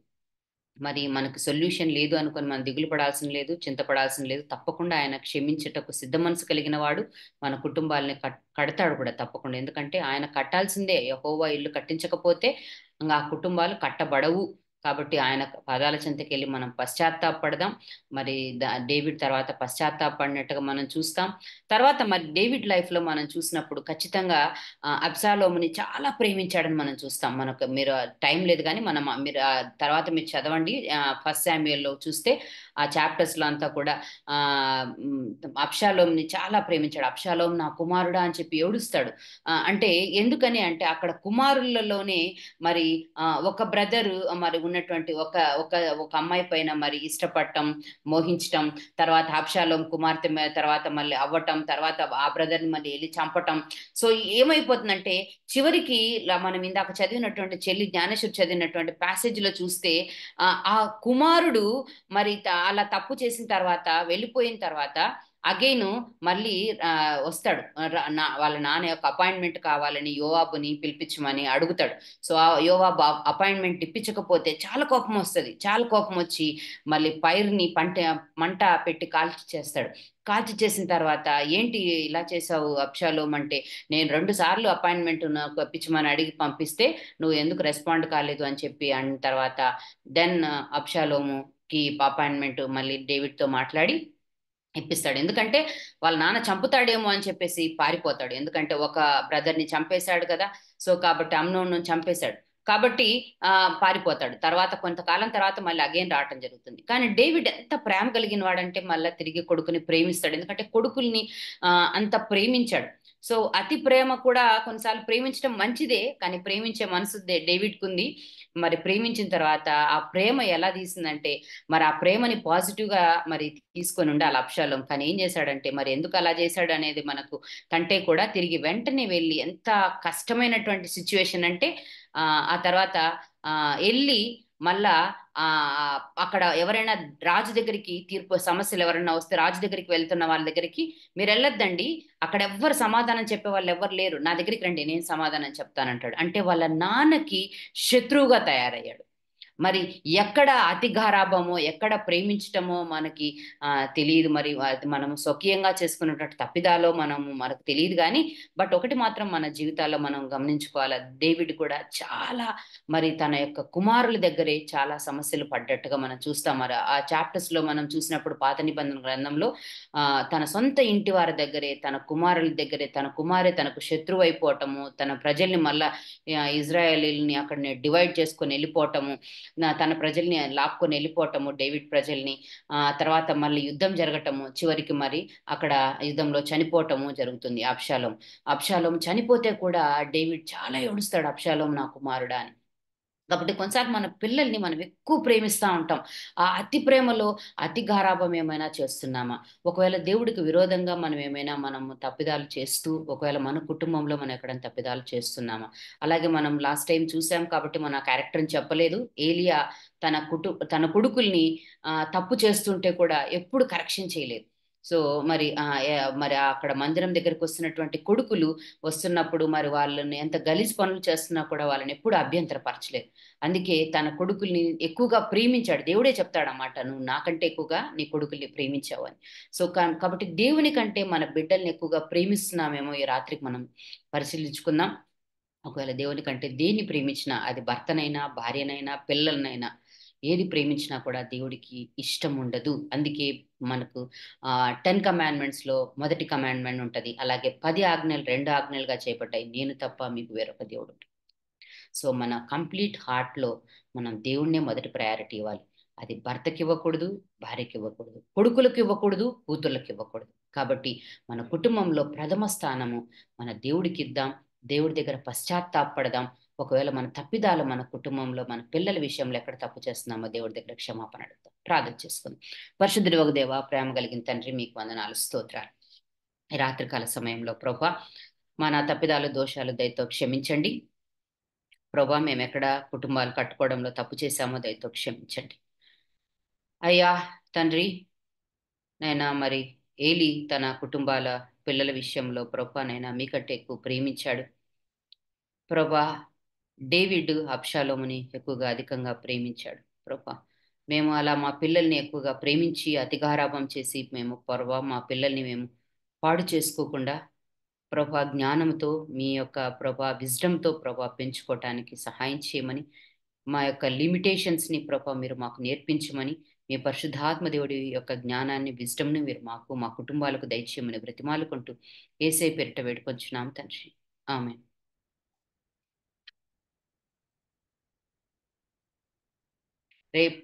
మరి మనకు సొల్యూషన్ లేదు అనుకొని మనం దిగులు పడాల్సిన లేదు, చింతపడాల్సిన లేదు. తప్పకుండా ఆయన క్షమించటకు సిద్ధ మనసు కలిగిన వాడు. మన కుటుంబాలని కడతాడు కూడా తప్పకుండా. ఎందుకంటే ఆయన కట్టాల్సిందే. యెహోవా ఇల్లు కట్టించకపోతే ఆ కుటుంబాలు కట్టబడవు. కాబట్టి ఆయన పాదాల చెంతకి వెళ్ళి మనం పశ్చాత్తాపడదాం. మరి డేవిడ్ తర్వాత పశ్చాత్తాపడినట్టుగా మనం చూస్తాం. తర్వాత మరి డేవిడ్ లైఫ్ లో మనం చూసినప్పుడు ఖచ్చితంగా అబ్షాలోముని చాలా ప్రేమించాడని మనం చూస్తాం. మీరు టైం లేదు కానీ మీరు తర్వాత మీరు చదవండి. 1 శామ్యూయల్లో చూస్తే ఆ చాప్టర్స్ లో అంతా కూడా అబ్షాలోముని చాలా ప్రేమించాడు. అబ్షాలోము నా కుమారుడా అని చెప్పి ఏడుస్తాడు. అంటే ఎందుకని అంటే అక్కడ కుమారులలోనే మరి ఒక బ్రదర్ మరి ఉన్నటువంటి ఒక ఒక ఒక అమ్మాయి పైన మరి ఇష్టపడటం, మోహించటం, తర్వాత అబ్షాలోం కుమార్తె తర్వాత మళ్ళీ అవ్వటం, తర్వాత ఆ బ్రదర్ని మళ్ళీ వెళ్ళి చంపటం. సో ఏమైపోతుందంటే చివరికి మనం ఇందాక చదివినటువంటి చెల్లి జ్ఞానేశ్వరి చదివినటువంటి ప్యాసేజ్ లో చూస్తే ఆ కుమారుడు మరి అలా తప్పు చేసిన తర్వాత వెళ్ళిపోయిన తర్వాత అగైన్ మళ్ళీ వస్తాడు. వాళ్ళ నాన్న యొక్క అపాయింట్మెంట్ కావాలని యోవాబుని పిలిపించమని అడుగుతాడు. సో ఆ యోవాబు అపాయింట్మెంట్ ఇప్పించకపోతే చాలా కోపం వస్తుంది. చాలా కోపం వచ్చి మళ్ళీ పైరుని మంట పెట్టి కాల్చి చేస్తాడు. కాల్చి చేసిన తర్వాత ఏంటి ఇలా చేసావు అబ్షాలోం అంటే, నేను 2 సార్లు అపాయింట్మెంట్ నాకు ఇప్పించమని అడిగి పంపిస్తే నువ్వు ఎందుకు రెస్పాండ్ కాలేదు అని చెప్పి అన్న తర్వాత దెన్ అబ్షాలోముకి అపాయింట్మెంట్ మళ్ళీ డేవిడ్తో మాట్లాడి ఇప్పిస్తాడు. ఎందుకంటే వాళ్ళ నాన్న చంపుతాడేమో అని చెప్పేసి పారిపోతాడు. ఎందుకంటే ఒక బ్రదర్ని చంపేశాడు కదా. సో కాబట్టి అమ్నోను చంపేశాడు కాబట్టి పారిపోతాడు. తర్వాత కొంతకాలం తర్వాత మళ్ళీ అగైన్ రావటం జరుగుతుంది. కానీ డేవిడ్ ఎంత ప్రేమ కలిగిన వాడంటే మళ్ళీ తిరిగి కొడుకుని ప్రేమిస్తాడు. ఎందుకంటే కొడుకుల్ని అంత ప్రేమించాడు. సో అతి ప్రేమ కూడా కొన్నిసార్లు ప్రేమించడం మంచిదే, కానీ ప్రేమించే మనసు డేవిడ్కి ఉంది. మరి ప్రేమించిన తర్వాత ఆ ప్రేమ ఎలా తీసిందంటే మరి ఆ ప్రేమని పాజిటివ్ గా మరి తీసుకొని ఉండాలి అబ్షాలోం. కానీ ఏం చేశాడంటే మరి ఎందుకు అలా చేశాడు అనేది మనకు కంటే కూడా తిరిగి వెంటనే వెళ్ళి ఎంత కష్టమైనటువంటి సిచ్యువేషన్ అంటే ఆ తర్వాత వెళ్ళి మళ్ళా ఆ అక్కడ ఎవరైనా రాజు దగ్గరికి తీర్పు సమస్యలు ఎవరైనా వస్తే రాజు దగ్గరికి వెళ్తున్న వాళ్ళ దగ్గరికి మీరు వెళ్ళొద్దండి, అక్కడ ఎవ్వరు సమాధానం చెప్పే వాళ్ళు ఎవ్వరు లేరు, నా దగ్గరికి రండి నేను సమాధానం చెప్తానంటాడు. అంటే వాళ్ళ నాన్నకి శత్రువుగా తయారయ్యాడు. మరి ఎక్కడ అతి గారాభమో ఎక్కడ ప్రేమించటమో మనకి తెలియదు. మరి మనము స్వకీయంగా చేసుకున్నటువంటి తప్పిదాలో మనకు తెలియదు. కానీ బట్ ఒకటి మాత్రం మన జీవితాల్లో మనం గమనించుకోవాలి, డేవిడ్ కూడా చాలా మరి తన యొక్క కుమారుల దగ్గరే చాలా సమస్యలు పడ్డట్టుగా మనం చూస్తాం. మరి ఆ చాప్టర్స్ లో మనం చూసినప్పుడు పాత నిబంధన గ్రంథంలో తన సొంత ఇంటి వారి దగ్గరే, తన కుమారుల దగ్గరే తన కుమారే తనకు శత్రువు అయిపోవటము, తన ప్రజల్ని మళ్ళా ఇజ్రాయేలీని అక్కడ డివైడ్ చేసుకొని వెళ్ళిపోవటము, తన ప్రజల్ని లాక్కొని వెళ్ళిపోవటము, డేవిడ్ ప్రజల్ని తర్వాత మళ్ళీ యుద్ధం జరగటము, చివరికి మరి అక్కడ యుద్ధంలో చనిపోవటము జరుగుతుంది అబ్షాలోం చనిపోతే కూడా డేవిడ్ చాలా ఏడుస్తాడు, అబ్షాలోం నా కుమారుడా అని. కాబట్టి కొన్నిసార్లు మన పిల్లల్ని మనం ఎక్కువ ప్రేమిస్తూ ఉంటాం. ఆ అతి ప్రేమలో అతి గారాభం ఏమైనా చేస్తున్నామా? ఒకవేళ దేవుడికి విరోధంగా మనం తప్పిదాలు చేస్తూ ఒకవేళ మన కుటుంబంలో మనం ఎక్కడైనా తప్పిదాలు చేస్తున్నామా? అలాగే మనం లాస్ట్ టైం చూసాం కాబట్టి మన క్యారెక్టర్ని చెప్పలేదు. ఏలియా తన కొడుకుల్ని తప్పు చేస్తుంటే కూడా ఎప్పుడు కరెక్షన్ చేయలేదు. సో మరి అక్కడ మందిరం దగ్గరికి వస్తున్నటువంటి కొడుకులు వస్తున్నప్పుడు మరి వాళ్ళని ఎంత గలీజ్ పనులు చేస్తున్నా కూడా వాళ్ళని ఎప్పుడు అభ్యంతరపరచలేదు. అందుకే తన కొడుకుల్ని ఎక్కువగా ప్రేమించాడు. దేవుడే చెప్తాడన్నమాట, నువ్వు నాకంటే ఎక్కువగా నీ కొడుకుల్ని ప్రేమించావు అని. సో కాబట్టి దేవుని కంటే మన బిడ్డల్ని ఎక్కువగా ప్రేమిస్తున్నామేమో ఈ రాత్రికి మనం పరిశీలించుకుందాం. ఒకవేళ దేవుని కంటే దేన్ని ప్రేమించినా, అది భర్తనైనా భార్యనైనా పిల్లలనైనా ఏది ప్రేమించినా కూడా దేవుడికి ఇష్టం ఉండదు. అందుకే మనకు 10 కమాండ్మెంట్స్ లో మొదటి కమాండ్మెంట్ ఉంటది. అలాగే 10 ఆజ్ఞలు 2 ఆజ్ఞలుగా చేపట్టాయి, నేను తప్ప మీకు వేరొక దేవుడు. సో మన కంప్లీట్ హార్ట్ లో మనం దేవుణ్ణే మొదటి ప్రయారిటీ ఇవ్వాలి. అది భర్తకి ఇవ్వకూడదు, భార్యకి ఇవ్వకూడదు, కొడుకులకు ఇవ్వకూడదు, కూతుర్లకు ఇవ్వకూడదు. కాబట్టి మన కుటుంబంలో ప్రథమ స్థానము మన దేవుడికి ఇద్దాం. దేవుడి దగ్గర పశ్చాత్తాపడదాం. ఒకవేళ మన తప్పిదాలు మన కుటుంబంలో మన పిల్లల విషయంలో ఎక్కడ తప్పు చేస్తున్నామో దేవుడి దగ్గర క్షమాపణ అడుగుతాం. ప్రార్థన చేసుకుందాం. పరిశుద్ధుడి ఒక దేవ, ప్రేమ కలిగిన తండ్రి, మీకు వందనాలు, స్తోత్రాలు. ఈ రాత్రికాల సమయంలో ప్రభా మన తప్పిదాలు దోషాలు దయతో క్షమించండి. ప్రభా మేము ఎక్కడ కుటుంబాలు కట్టుకోవడంలో తప్పు చేశామో దయతో క్షమించండి అయ్యా. తండ్రి నైనా మరి ఏలి తన కుటుంబాల పిల్లల విషయంలో ప్రభా నైనా మీకంటే ఎక్కువ ప్రేమించాడు ప్రభా. డేవిడ్ అబ్షాలోముని ఎక్కువగా అధికంగా ప్రేమించాడు ప్రభా. మేము అలా మా పిల్లల్ని ఎక్కువగా ప్రేమించి అతిగారాభం చేసి మేము ప్రభా మా పిల్లల్ని మేము పాడు చేసుకోకుండా ప్రభా జ్ఞానంతో మీ యొక్క ప్రభా విజ్డమ్తో ప్రభా పెంచుకోవటానికి సహాయం చేయమని, మా యొక్క లిమిటేషన్స్ని ప్రభా మీరు మాకు నేర్పించమని, మీ పరిశుద్ధాత్మ దేవుడి యొక్క జ్ఞానాన్ని విజ్డమ్ని మీరు మాకు మా కుటుంబాలకు దయచేయమని బ్రతిమాలుకుంటూ యేసయ్య పేరిట వేడుకొంచున్నాం తండ్రి. ఆమేన్. రేపు